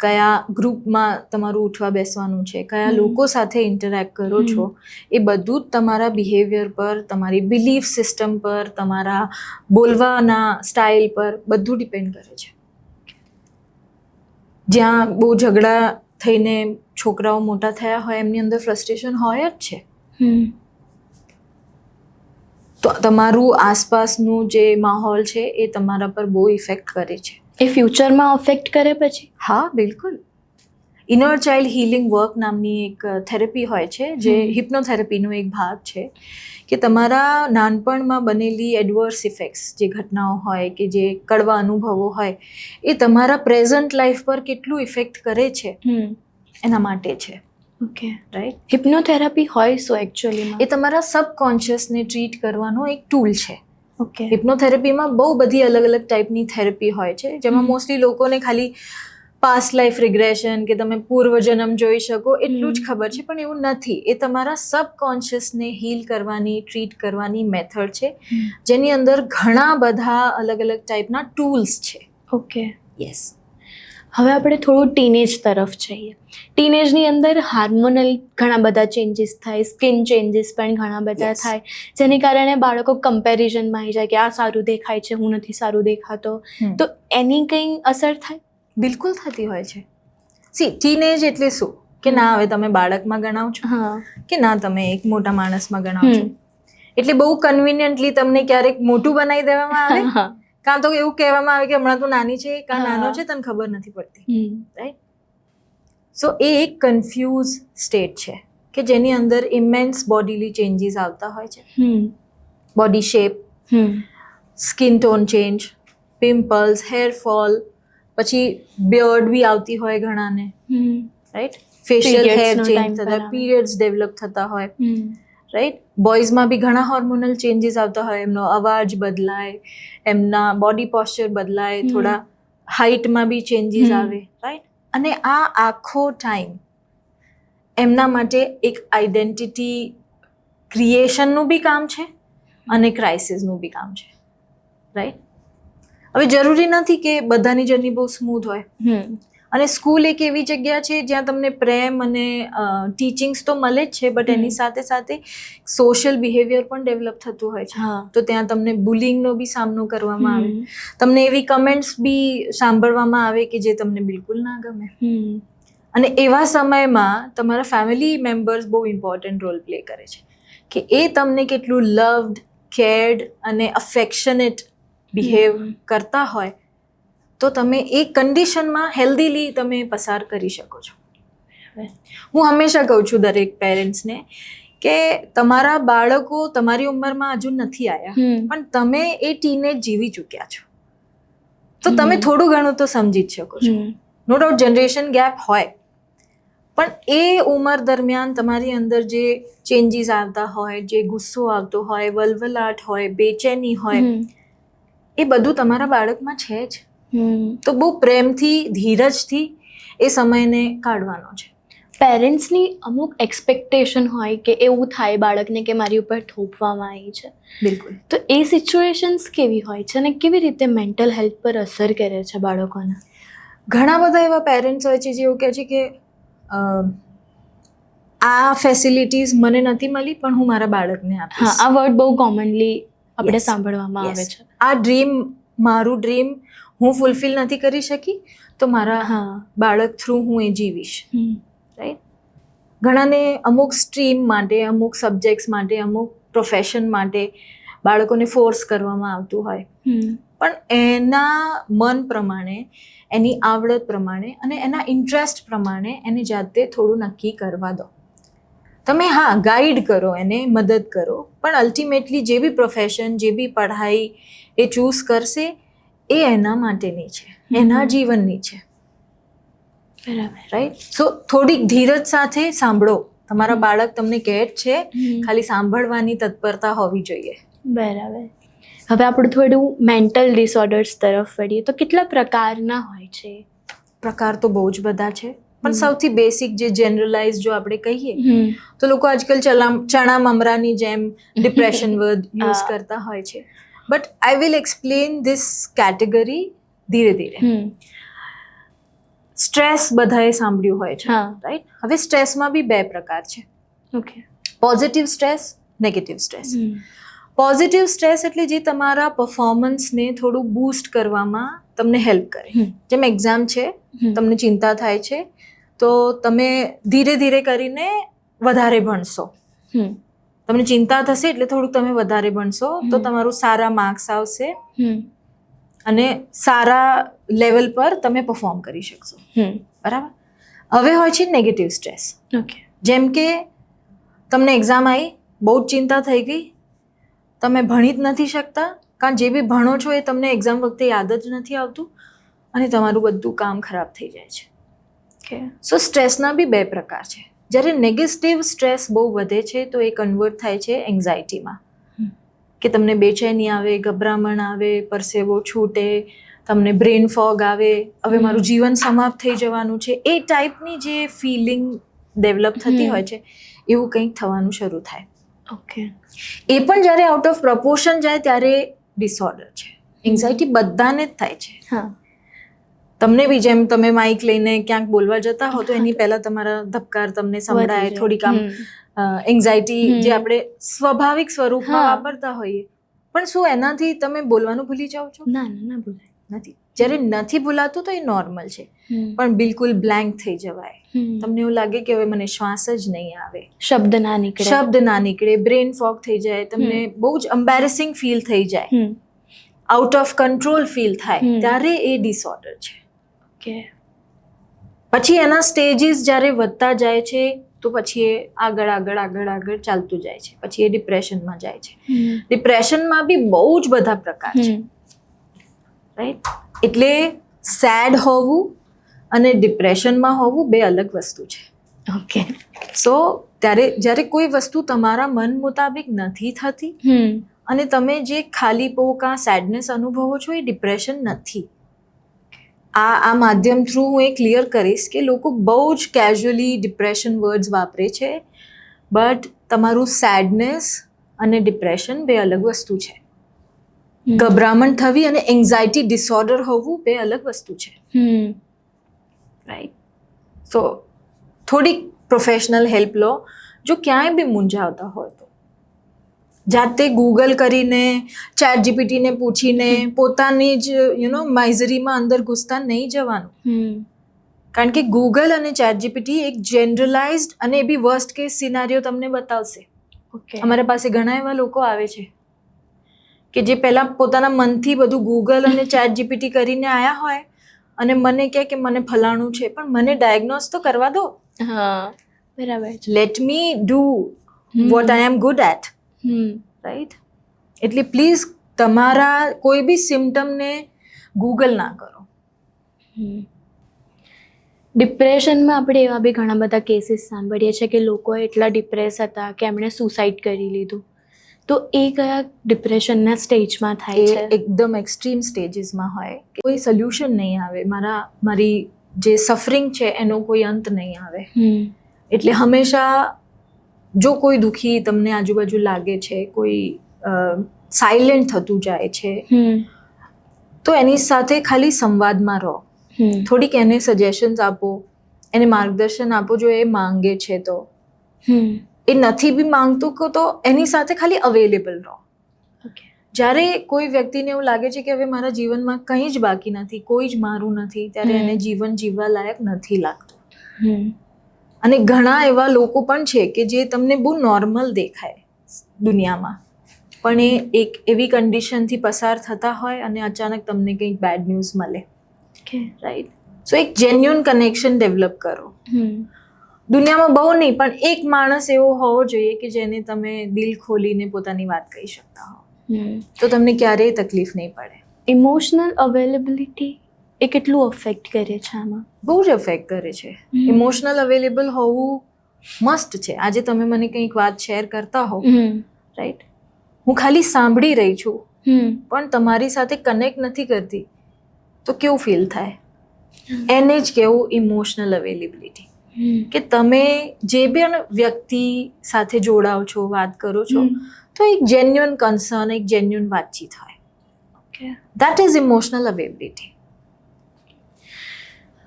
કયા ગ્રુપમાં તમારું ઉઠવા બેસવાનું છે, કયા લોકો સાથે ઇન્ટરેક્ટ કરો છો, એ બધું જ તમારા બિહેવિયર પર, તમારી બિલીફ સિસ્ટમ પર, તમારા બોલવાના સ્ટાઇલ પર બધું ડિપેન્ડ કરે છે. જ્યાં બહુ ઝઘડા થઈને છોકરાઓ મોટા થયા હોય એમની અંદર ફ્રસ્ટ્રેશન હોય જ છે. તો તમારું આસપાસનું જે માહોલ છે એ તમારા પર બહુ ઇફેક્ટ કરે છે. એ ફ્યુચરમાં અફેક્ટ કરે પછી? હા, બિલકુલ. ઇનર ચાઇલ્ડ હીલિંગ વર્ક નામની એક થેરેપી હોય છે, જે હિપ્નોથેરેપીનો એક ભાગ છે, કે તમારા નાનપણમાં બનેલી એડવર્સ ઇફેક્ટ્સ, જે ઘટનાઓ હોય કે જે કડવા અનુભવો હોય, એ તમારા પ્રેઝન્ટ લાઈફ પર કેટલું ઇફેક્ટ કરે છે એના માટે છે. Okay, right? હિપ્નોથેરાપી હોય શું એકચ્યુઅલીમાં? એ તમારા સબકોન્શિયસને ટ્રીટ કરવાનો એક ટૂલ છે. ઓકે. હિપ્નોથેરેપીમાં બહુ બધી અલગ અલગ ટાઈપની થેરેપી હોય છે, જેમાં મોસ્ટલી લોકોને ખાલી પાસ્ટ લાઈફ રિગ્રેશન કે તમે પૂર્વજન્મ જોઈ શકો એટલું જ ખબર છે, પણ એવું નથી. એ તમારા સબકોન્શિયસને હીલ કરવાની, ટ્રીટ કરવાની મેથડ છે, જેની અંદર ઘણા બધા અલગ અલગ ટાઈપના ટૂલ્સ છે. ઓકે. યસ. હવે આપણે થોડું ટીનેજ તરફ જઈએ. ટીનેજની અંદર હાર્મોનલ ઘણા બધા ચેન્જીસ થાય, સ્કિન ચેન્જીસ પણ ઘણા બધા થાય, જેને કારણે બાળકો કમ્પેરિઝનમાં આવી જાય કે આ સારું દેખાય છે, હું નથી સારું દેખાતો. તો એની કંઈ અસર થાય? બિલકુલ થતી હોય છે. સી, ટીનેજ એટલે શું કે ના હવે તમે બાળકમાં ગણાવ છો કે ના તમે એક મોટા માણસમાં ગણાવ છો, એટલે બહુ કન્વિનિયન્ટલી તમને ક્યારેક મોટું બનાવી દેવામાં આવે, કાં તો એવું કહેવામાં આવે કે હમણાં તું નાની છે, કાં નાનો છે, તને ખબર નથી પડતી. રાઈટ? સો એ એક કન્ફ્યુઝ સ્ટેટ છે કે જેની અંદર ઇમેન્સ બોડીલી ચેન્જીસ આવતા હોય છે. Body shape, skin tone change, pimples, hair fall, પછી બિયર્ડ બી આવતી હોય ઘણાને, રાઈટ, ફેશિયલ Periods હેર નો ચેન્જ time પર થતા, આવે. પીરિયડ્સ ડેવલપ થતા હોય, રાઈટ. બોયઝમાં બી ઘણા હોર્મોનલ ચેન્જીસ આવતા હોય, એમનો અવાજ બદલાય, એમના બોડી પોસ્ચર બદલાય, થોડા હાઇટમાં બી ચેન્જીસ આવે, રાઈટ. અને આ આખો ટાઈમ એમના માટે એક આઈડેન્ટિટી ક્રિએશનનું બી કામ છે અને ક્રાઇસિસનું બી કામ છે, રાઈટ. હવે જરૂરી નથી કે બધાની જર્ની બહુ સ્મૂથ હોય, અને સ્કૂલ એક એવી જગ્યા છે જ્યાં તમને પ્રેમ અને ટીચિંગ્સ તો મળે જ છે, બટ એની સાથે સાથે સોશિયલ બિહેવિયર પણ ડેવલપ થતું હોય છે. તો ત્યાં તમને બુલિંગનો બી સામનો કરવામાં આવે, તમને એવી કમેન્ટ્સ બી સાંભળવામાં આવે કે જે તમને બિલકુલ ના ગમે. અને એવા સમયમાં તમારા ફેમિલી મેમ્બર્સ બહુ ઇમ્પોર્ટન્ટ રોલ પ્લે કરે છે કે એ તમને કેટલું લવ્ડ, કેર્ડ અને અફેક્શનેટ બિહેવ કરતા હોય તો તમે એ કન્ડિશનમાં હેલ્ધીલી તમે પસાર કરી શકો છો. હું હંમેશા કહું છું દરેક પેરેન્ટ્સને કે તમારા બાળકો તમારી ઉંમરમાં હજુ નથી આવ્યા, પણ તમે એ ટીનેજ જીવી ચૂક્યા છો, તો તમે થોડું ઘણું તો સમજી જ શકો છો. નો ડાઉટ જનરેશન ગેપ હોય, પણ એ ઉંમર દરમિયાન તમારી અંદર જે ચેન્જીસ આવતા હોય, જે ગુસ્સો આવતો હોય, વલવલાટ હોય, બેચેની હોય, એ બધું તમારા બાળકમાં છે જ. તો બહુ પ્રેમથી, ધીરજથી એ સમયને કાઢવાનો છે. પેરેન્ટ્સની અમુક એક્સપેક્ટેશન હોય કે એવું થાય બાળકને કે મારી ઉપર થોપવામાં આવી છે. બિલકુલ. તો એ સિચ્યુએશન્સ કેવી હોય છે અને કેવી રીતે મેન્ટલ હેલ્થ પર અસર કરે છે બાળકોને? ઘણા બધા એવા પેરેન્ટ્સ હોય છે જે એવું કહે છે કે આ ફેસિલિટીઝ મને નથી મળી પણ હું મારા બાળકને આપીશ. આ વર્ડ બહુ કોમનલી આપણે સાંભળવામાં આવે છે. આ ડ્રીમ, મારું ડ્રીમ હું ફૂલફિલ નથી કરી શકી તો મારા બાળક થ્રુ હું એ જીવીશ, રાઈટ. ઘણાને અમુક સ્ટ્રીમ માટે, અમુક સબ્જેક્ટ્સ માટે, અમુક પ્રોફેશન માટે બાળકોને ફોર્સ કરવામાં આવતું હોય, પણ એના મન પ્રમાણે, એની આવડત પ્રમાણે અને એના ઇન્ટરેસ્ટ પ્રમાણે એને જાતે થોડું નક્કી કરવા દો. તમે ગાઈડ કરો, એને મદદ કરો, પણ અલ્ટિમેટલી જે બી પ્રોફેશન, જે બી પઢાઈ એ ચૂઝ કરશે એ એના માટેની છે, એના જીવનની છે, રાઈટ. સો થોડીક ધીરજ સાથે સાંભળો. તમારા બાળક તમને કહે જ છે, ખાલી સાંભળવાની તત્પરતા હોવી જોઈએ. બરાબર. હવે આપણે થોડું મેન્ટલ ડિસઓર્ડર્સ તરફ વળીએ તો કેટલા પ્રકારના હોય છે? પ્રકાર તો બહુ જ બધા છે, પણ સૌથી બેસિક જે જનરલાઇઝ જો આપણે કહીએ તો લોકો આજકાલ ચણા મમરાની જેમ ડિપ્રેશન વર્ડ યુઝ કરતા હોય છે, but I will explain this category ધીરે ધીરે. સ્ટ્રેસ બધાએ સાંભળ્યું હોય છે, રાઈટ. હવે સ્ટ્રેસમાં બી બે પ્રકાર છે. Okay. Positive stress, negative stress. Positive stress એટલે જે તમારા પરફોર્મન્સને થોડું બૂસ્ટ કરવામાં તમને હેલ્પ કરે. જેમ એક્ઝામ છે, તમને ચિંતા થાય છે તો તમે ધીરે ધીરે કરીને વધારે ભણશો. તમને ચિંતા થશે એટલે થોડુંક તમે વધારે ભણશો તો તમારું સારા માર્ક્સ આવશે અને સારા લેવલ પર તમે પરફોર્મ કરી શકશો, બરાબર. હવે હોય છે નેગેટિવ સ્ટ્રેસ. ઓકે. જેમ કે તમને એક્ઝામ આવી, બહુ જ ચિંતા થઈ ગઈ, તમે ભણી જ નથી શકતા, કારણ જે બી ભણો છો એ તમને એક્ઝામ વખતે યાદ જ નથી આવતું અને તમારું બધું કામ ખરાબ થઈ જાય છે. સો સ્ટ્રેસના બી બે પ્રકાર છે. જ્યારે નેગેટિવ સ્ટ્રેસ બહુ વધે છે તો એ કન્વર્ટ થાય છે એન્ઝાયટીમાં, કે તમને બેચેની આવે, ગભરામણ આવે, પરસેવો છૂટે, તમને બ્રેન ફોગ આવે, હવે મારું જીવન સમાપ્ત થઈ જવાનું છે, એ ટાઈપની જે ફિલિંગ ડેવલપ થતી હોય છે એવું કંઈક થવાનું શરૂ થાય. ઓકે. એ પણ જ્યારે આઉટ ઓફ પ્રપોર્શન જાય ત્યારે ડિસઓર્ડર છે. એન્ઝાયટી બધાને જ થાય છે. તમને બી જેમ તમે માઇક લઈને ક્યાંક બોલવા જતા હો તો એની પહેલા તમારા ધબકાર તમને સંભળાય, થોડીક આમ એન્ઝાયટી જે આપણે સ્વાભાવિક સ્વરૂપમાં વાપરતા હોઈએ, પણ શું એનાથી તમે બોલવાનું ભૂલી જાઓ છો? ના ભૂલાય. નથી. જ્યારે નથી ભૂલાતું તો એ નોર્મલ છે, પણ બિલકુલ બ્લેન્ક થઈ જવાય, તમને એવું લાગે કે હવે મને શ્વાસ જ નહીં આવે, શબ્દ ના નીકળે, બ્રેન ફોગ થઈ જાય, તમને બહુ જ એમ્બેરેસિંગ ફીલ થઈ જાય, આઉટ ઓફ કંટ્રોલ ફીલ થાય, ત્યારે એ ડિસઓર્ડર છે. પછી એના સ્ટેજીસ જ્યારે વધતા જાય છે તો પછી એ આગળ ચાલતું જાય છે, પછી એ ડિપ્રેશનમાં જાય છે. ડિપ્રેશનમાં બી બહુ જ બધા પ્રકાર છે, રાઈટ? એટલે સેડ હોવું અને ડિપ્રેશનમાં હોવું બે અલગ વસ્તુ છે. ઓકે. સો જ્યારે કોઈ વસ્તુ તમારા મન મુતાબિક નથી થતી અને તમે જે ખાલીપો કાં સેડનેસ અનુભવો છો એ ડિપ્રેશન નથી. આ માધ્યમ થ્રુ હું એ ક્લિયર કરીશ કે લોકો બહુ જ કેઝ્યુઅલી ડિપ્રેશન વર્ડ્સ વાપરે છે, બટ તમારું સેડનેસ અને ડિપ્રેશન બે અલગ વસ્તુ છે. ગભરામણ થવી અને એન્ઝાયટી ડિસઓર્ડર હોવું બે અલગ વસ્તુ છે, રાઈટ? સો થોડીક પ્રોફેશનલ હેલ્પ લો. જો ક્યાંય બી મૂંઝાવતા હોય તો જાતે ગૂગલ કરીને, ચેટ જીપીટીને પૂછીને પોતાની જ માઇઝરીમાં અંદર ઘૂસતા નહીં જવાનું. કારણ કે ગૂગલ અને ચેટ જીપીટી એક જનરલાઇઝડ અને એ બી વર્સ્ટ કેસ સિનારીઓ તમને બતાવશે. ઓકે. અમારા પાસે ઘણા એવા લોકો આવે છે કે જે પહેલાં પોતાના મનથી બધું ગૂગલ અને ચેટ જીપીટી કરીને આવ્યા હોય અને મને કહે કે મને ફલાણું છે, પણ મને ડાયગ્નોઝ તો કરવા દો. હા, બરાબર છે. Let me do what I am good at, right? એટલે પ્લીઝ તમારા કોઈ બી સિમ્ટમને ગૂગલ ના કરો. ડિપ્રેશનમાં આપણે એવા બી ઘણા બધા કેસીસ સાંભળીએ છીએ કે લોકો એટલા ડિપ્રેસ હતા કે એમણે સુસાઇડ કરી લીધું. તો એ કયા ડિપ્રેશનના સ્ટેજમાં થાય એ છે? એકદમ એક્સ્ટ્રીમ સ્ટેજીસમાં હોય, કોઈ સોલ્યુશન નહીં આવે, મારી જે સફરિંગ છે એનો કોઈ અંત નહીં આવે. એટલે હંમેશા જો કોઈ દુઃખી તમને આજુબાજુ લાગે છે, કોઈ સાયલેન્ટ થતું જાય છે, તો એની સાથે ખાલી સંવાદમાં રહો. થોડીક એને સજેશન્સ આપો, એને માર્ગદર્શન આપો જો એ માંગે છે તો. એ નથી બી માંગતું તો એની સાથે ખાલી અવેલેબલ રહો. જ્યારે કોઈ વ્યક્તિને એવું લાગે છે કે હવે મારા જીવનમાં કંઈ જ બાકી નથી, કોઈ જ મારું નથી, ત્યારે એને જીવન જીવવા લાયક નથી લાગતું. અને ઘણા એવા લોકો પણ છે કે જે તમને બહુ નોર્મલ દેખાય દુનિયામાં, પણ એ એક એવી કન્ડિશનથી પસાર થતા હોય અને અચાનક તમને કંઈક બેડ ન્યૂઝ મળે, રાઈટ? સો એક જેન્યુઅન કનેક્શન ડેવલપ કરો. દુનિયામાં બહુ નહીં, પણ એક માણસ એવો હોવો જોઈએ કે જેને તમે દિલ ખોલીને પોતાની વાત કહી શકતા હો, તો તમને ક્યારેય તકલીફ નહીં પડે. ઇમોશનલ અવેલેબિલિટી એ કેટલું અફેક્ટ કરે છે આમાં? બહુ જ અફેક્ટ કરે છે. ઇમોશનલ અવેલેબલ હોવું મસ્ટ છે. આજે તમે મને કંઈક વાત શેર કરતા હો, રાઈટ? હું ખાલી સાંભળી રહી છું, પણ તમારી સાથે કનેક્ટ નથી કરતી, તો કેવું ફીલ થાય? એને જ કહેવું ઇમોશનલ અવેલેબિલિટી. કે તમે જે બી વ્યક્તિ સાથે જોડાઓ છો, વાત કરો છો, તો એક જેન્યુઅન કન્સર્ન, એક જેન્યુઅન વાતચીત હોય. That is emotional availability.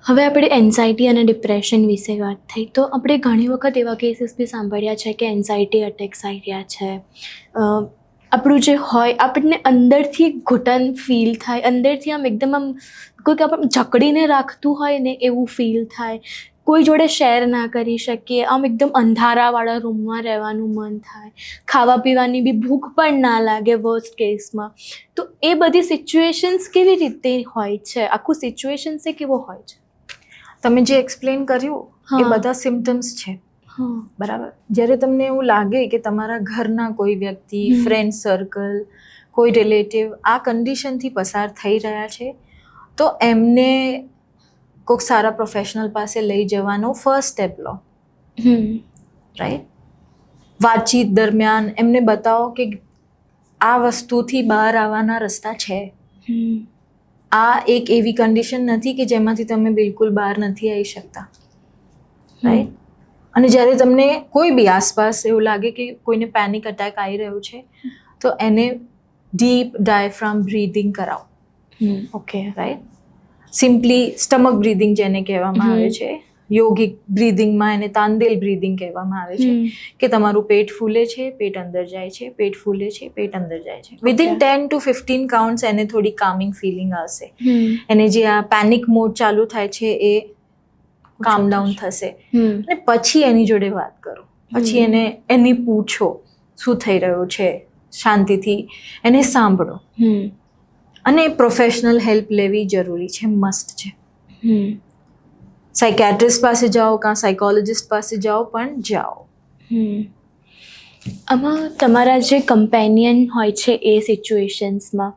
હવે આપણે એન્ઝાયટી અને ડિપ્રેશન વિશે વાત થઈ, તો આપણે ઘણી વખત એવા કેસીસ બી સાંભળ્યા છે કે એન્ઝાયટી અટેક્સ આવી રહ્યા છે. આપણું જે હોય, આપણને અંદરથી ઘૂંટણ ફીલ થાય, અંદરથી આમ એકદમ આમ કોઈક આપણને જકડીને રાખતું હોય ને એવું ફીલ થાય. કોઈ જોડે શેર ના કરી શકીએ, આમ એકદમ અંધારાવાળા રૂમમાં રહેવાનું મન થાય, ખાવા પીવાની બી ભૂખ પણ ના લાગે વર્સ્ટ કેસમાં. તો એ બધી સિચ્યુએશન્સ કેવી રીતે હોય છે? આખું સિચ્યુએશન્સ એ કેવો હોય છે? તમે જે એક્સપ્લેન કર્યું એ બધા સિમ્ટમ્સ છે, બરાબર? જ્યારે તમને એવું લાગે કે તમારા ઘરના કોઈ વ્યક્તિ, ફ્રેન્ડ સર્કલ, કોઈ રિલેટિવ આ કન્ડિશનથી પસાર થઈ રહ્યા છે, તો એમને કોઈક સારા પ્રોફેશનલ પાસે લઈ જવાનો ફર્સ્ટ સ્ટેપ લો, રાઈટ? વાતચીત દરમિયાન એમને બતાવો કે આ વસ્તુથી બહાર આવવાના રસ્તા છે. આ એક એવી કન્ડિશન નથી કે જેમાંથી તમે બિલકુલ બહાર નથી આવી શકતા, રાઈટ? અને જ્યારે તમને કોઈ બી આસપાસ એવું લાગે કે કોઈને પેનિક અટેક આવી રહ્યો છે, તો એને ડીપ ડાયફ્રામ બ્રીધિંગ કરાવો. Okay, right? Simply stomach breathing જેને કહેવામાં આવે છે, યોગિક બ્રીધિંગમાં એને તાંદેલ બ્રીધિંગ કહેવામાં આવે છે, કે તમારું પેટ ફૂલે છે, પેટ અંદર જાય છે, પેટ ફૂલે છે, પેટ અંદર જાય છે. વિધિન 10 to 15 કાઉન્ટ્સ એને થોડી કામિંગ ફિલિંગ આવશે. એને જે આ પેનિક મોડ ચાલુ થાય છે એ કામ ડાઉન થશે. અને પછી એની જોડે વાત કરો, પછી એની પૂછો શું થઈ રહ્યું છે, શાંતિથી એને સાંભળો. અને પ્રોફેશનલ હેલ્પ લેવી જરૂરી છે, મસ્ટ છે. સાયકેટ્રિસ્ટ પાસે જાઓ કાં સાયકોલોજિસ્ટ પાસે જાઓ, પણ જાઓ. આમાં તમારા જે કમ્પેનિયન હોય છે એ સિચ્યુએશન્સમાં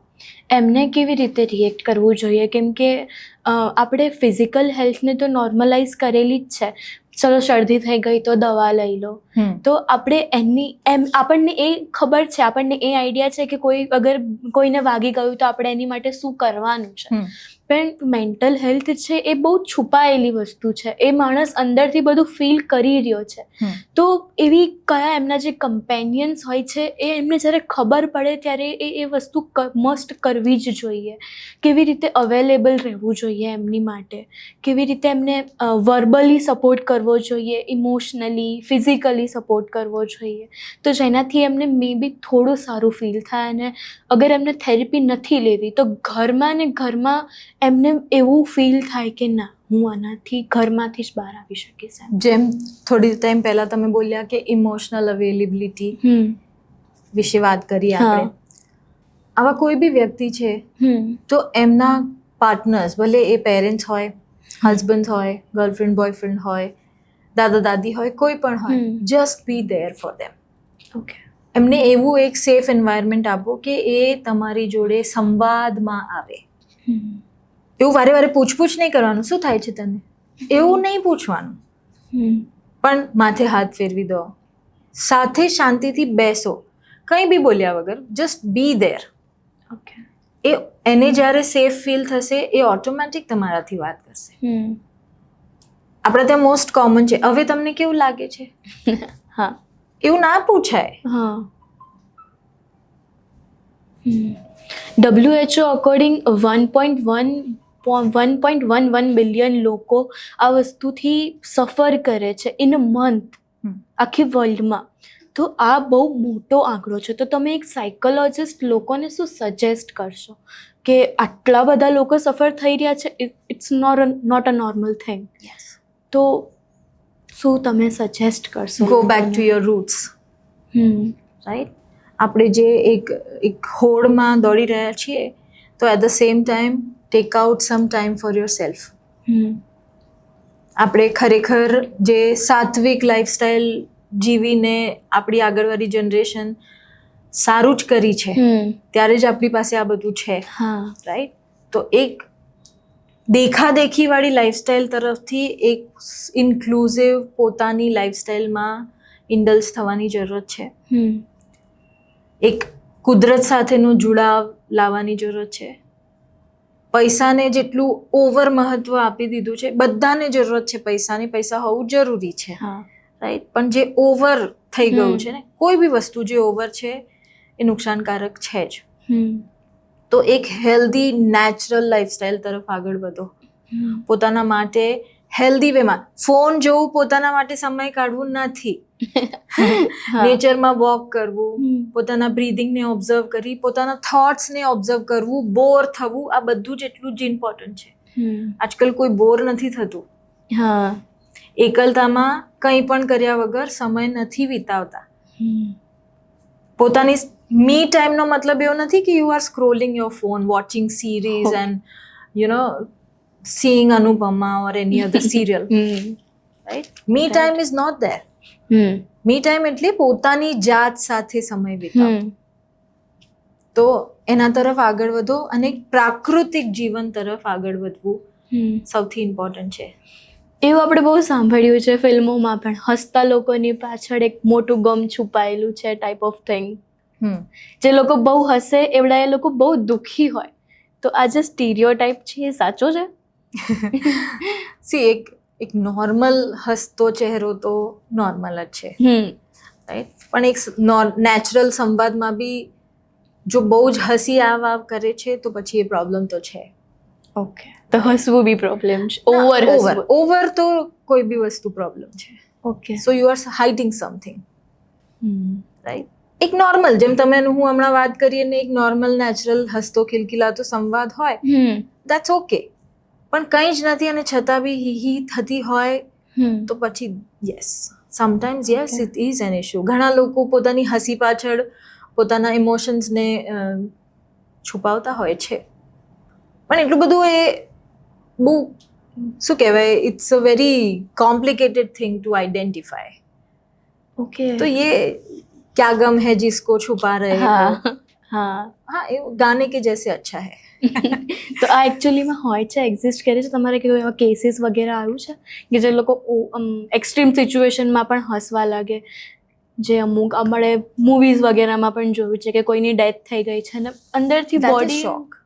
એમને કેવી રીતે રિએક્ટ કરવું જોઈએ? કેમ કે આપણે ફિઝિકલ હેલ્થને તો નોર્મલાઇઝ કરેલી જ છે, ચલો શરદી થઈ ગઈ તો દવા લઈ લો. તો આપણે આપણને એ ખબર છે, આપણને એ આઈડિયા છે કે કોઈ અગર કોઈને વાગી ગયું તો આપણે એની માટે શું કરવાનું છે. પણ મેન્ટલ હેલ્થ છે એ બહુ છુપાયેલી વસ્તુ છે, એ માણસ અંદરથી બધું ફીલ કરી રહ્યો છે. તો એવી કયા એમના જે કમ્પેનિયન્સ હોય છે એ એમને જ્યારે ખબર પડે ત્યારે એ વસ્તુ મસ્ટ કરવી જ જોઈએ. કેવી રીતે અવેલેબલ રહેવું જોઈએ એમની માટે, કેવી રીતે એમને વર્બલી સપોર્ટ કરવો જોઈએ, ઇમોશનલી, ફિઝિકલી સપોર્ટ કરવો જોઈએ, તો જેનાથી એમને મે બી થોડું સારું ફીલ થાય. અને અગર એમને થેરપી નથી લેવી તો ઘરમાં ને ઘરમાં એમને એવું ફીલ થાય કે ના, હું આનાથી ઘરમાંથી જ બહાર આવી શકીશ. જેમ થોડી ટાઈમ પહેલા તમે બોલ્યા કે ઇમોશનલ અવેલેબિલિટી વિશે વાત કરી આપણે. આવા કોઈ બી વ્યક્તિ છે તો એમના પાર્ટનર્સ, ભલે એ પેરેન્ટ્સ હોય, હસબન્ડ હોય, ગર્લફ્રેન્ડ બોયફ્રેન્ડ હોય, દાદા દાદી હોય, કોઈ પણ હોય, just B there for them. Okay. એમને એવું એક સેફ એન્વાયરમેન્ટ આપો કે એ તમારી જોડે સંવાદમાં આવે. એવું વારે વારે પૂછપૂછ નહીં કરવાનું, શું થાય છે તને, એવું નહીં પૂછવાનું, પણ માથે હાથ ફેરવી દો, સાથે શાંતિથી બેસો, કંઈ બી બોલ્યા વગર, જસ્ટ બી ધેર. ઓકે. એને જ્યારે સેફ ફીલ થશે એ ઓટોમેટિક તમારાથી વાત કરશે. આપણે ત્યાં મોસ્ટ કોમન છે, હવે તમને કેવું લાગે છે? હા, એવું ના પૂછાય. હા. WHO અકોર્ડિંગ 1.11 બિલિયન લોકો આ વસ્તુથી સફર કરે છે ઇન અ મંથ, આખી વર્લ્ડમાં. તો આ બહુ મોટો આંકડો છે. તો તમે એક સાયકોલોજિસ્ટ લોકોને શું સજેસ્ટ કરશો કે આટલા બધા લોકો સફર થઈ રહ્યા છે, it's not a normal thing. તો શું તમે સજેસ્ટ કરશો? Go back to your roots. Right. આપણે જે એક હોડમાં દોડી રહ્યા છીએ, તો at the same time take out some time for yourself. આપણે ખરેખર જે સાત્વિક લાઈફસ્ટાઈલ જીવીને આપણી આગળવાળી જનરેશન સારું જ કરી છે, ત્યારે જ આપણી પાસે આ બધું છે. રાઈટ. તો એક દેખાદેખીવાળી લાઈફસ્ટાઈલ તરફથી એક ઇન્ક્લુઝિવ પોતાની લાઈફસ્ટાઈલમાં ઇન્ડલ્સ થવાની જરૂરત છે. એક કુદરત સાથેનો જુડાવ લાવવાની જરૂરત છે. પૈસાને જેટલું ઓવર મહત્વ આપી દીધું છે, બધાને જરૂરત છે પૈસાની, પૈસા હોવું જરૂરી છે. રાઈટ. પણ જે ઓવર થઈ ગયું છે ને, કોઈ બી વસ્તુ જે ઓવર છે એ નુકસાનકારક છે જ. તો એક હેલ્ધી નેચરલ લાઈફસ્ટાઈલ તરફ આગળ વધો. પોતાના માટે હેલ્ધી વેમાં. ફોન જોવું પોતાના માટે સમય કાઢવું નથી. નેચરમાં વોક કરવું, પોતાના બ્રીધિંગને ઓબ્ઝર્વ કરી, પોતાના થોટ્સને ઓબ્ઝર્વ કરવું, બોર થવું, આ બધું જ એટલું જ ઇમ્પોર્ટન્ટ છે. આજકાલ કોઈ બોર નથી થતું. એકલતામાં કંઈ પણ કર્યા વગર સમય નથી વિતાવતા. પોતાની મી ટાઈમનો મતલબ એવો નથી કે you are scrolling your phone, watching series and seeing Anupama or any other serial. Right? Me time is not there. Me time એટલે પોતાની જાત સાથે સમય વિતાવો. તો એના તરફ આગળ વધો અને પ્રાકૃતિક જીવન તરફ આગળ વધવું સૌથી ઇમ્પોર્ટન્ટ છે. એવું આપણે બહુ સાંભળ્યું છે ફિલ્મોમાં પણ, હસતા લોકોની પાછળ એક મોટું ગમ છુપાયેલું છે ટાઈપ ઓફ થિંગ. જે લોકો બહુ હસે એવડા એ લોકો બહુ દુઃખી હોય. તો આ જે સ્ટીરિયોટાઈપ છે એ સાચો છે? એક નોર્મલ હસતો ચહેરો તો નોર્મલ જ છે. રાઈટ. પણ એક નેચરલ સંવાદમાં બી જો બહુ જ હસી આવ કરે છે તો પછી એ પ્રોબ્લેમ તો છે. ઓકે. તો હસવું બી પ્રોબ્લેમ છે? ઓવર તો કોઈ બી વસ્તુ પ્રોબ્લેમ છે. Okay. So you are hiding something. Right. એક નોર્મલ, જેમ તમે હું હમણાં વાત કરીએ ને, એક નોર્મલ નેચરલ હસતો ખિલખિલાતો સંવાદ હોય, દેટ્સ ઓકે. પણ કંઈ જ નથી અને છતાં બી હી થતી હોય તો પછી yes, sometimes yes it is an issue. ઘણા લોકો પોતાની હસી પાછળ પોતાના ઇમોશન્સને છુપાવતા હોય છે, પણ એટલું બધું એ બહુ શું કહેવાય, it's a very complicated thing to identify. Okay. तो ये क्या गम है जिसको छुपा रहे हो, હા હા. हाँ ये गाने के जैसे अच्छा है. તો આ એકચ્યુઅલીમાં હોય છે, એક્ઝિસ્ટ કરે છે? તમારે કોઈ એવા કેસીસ વગેરે આવ્યું છે કે જે લોકો એક્સ્ટ્રીમ સિચ્યુએશનમાં પણ હસવા લાગે, જે અમુક અમારે મૂવીઝ વગેરેમાં પણ જોયું છે કે કોઈની ડેથ થઈ ગઈ છે ને અંદરથી That is બોડી shock.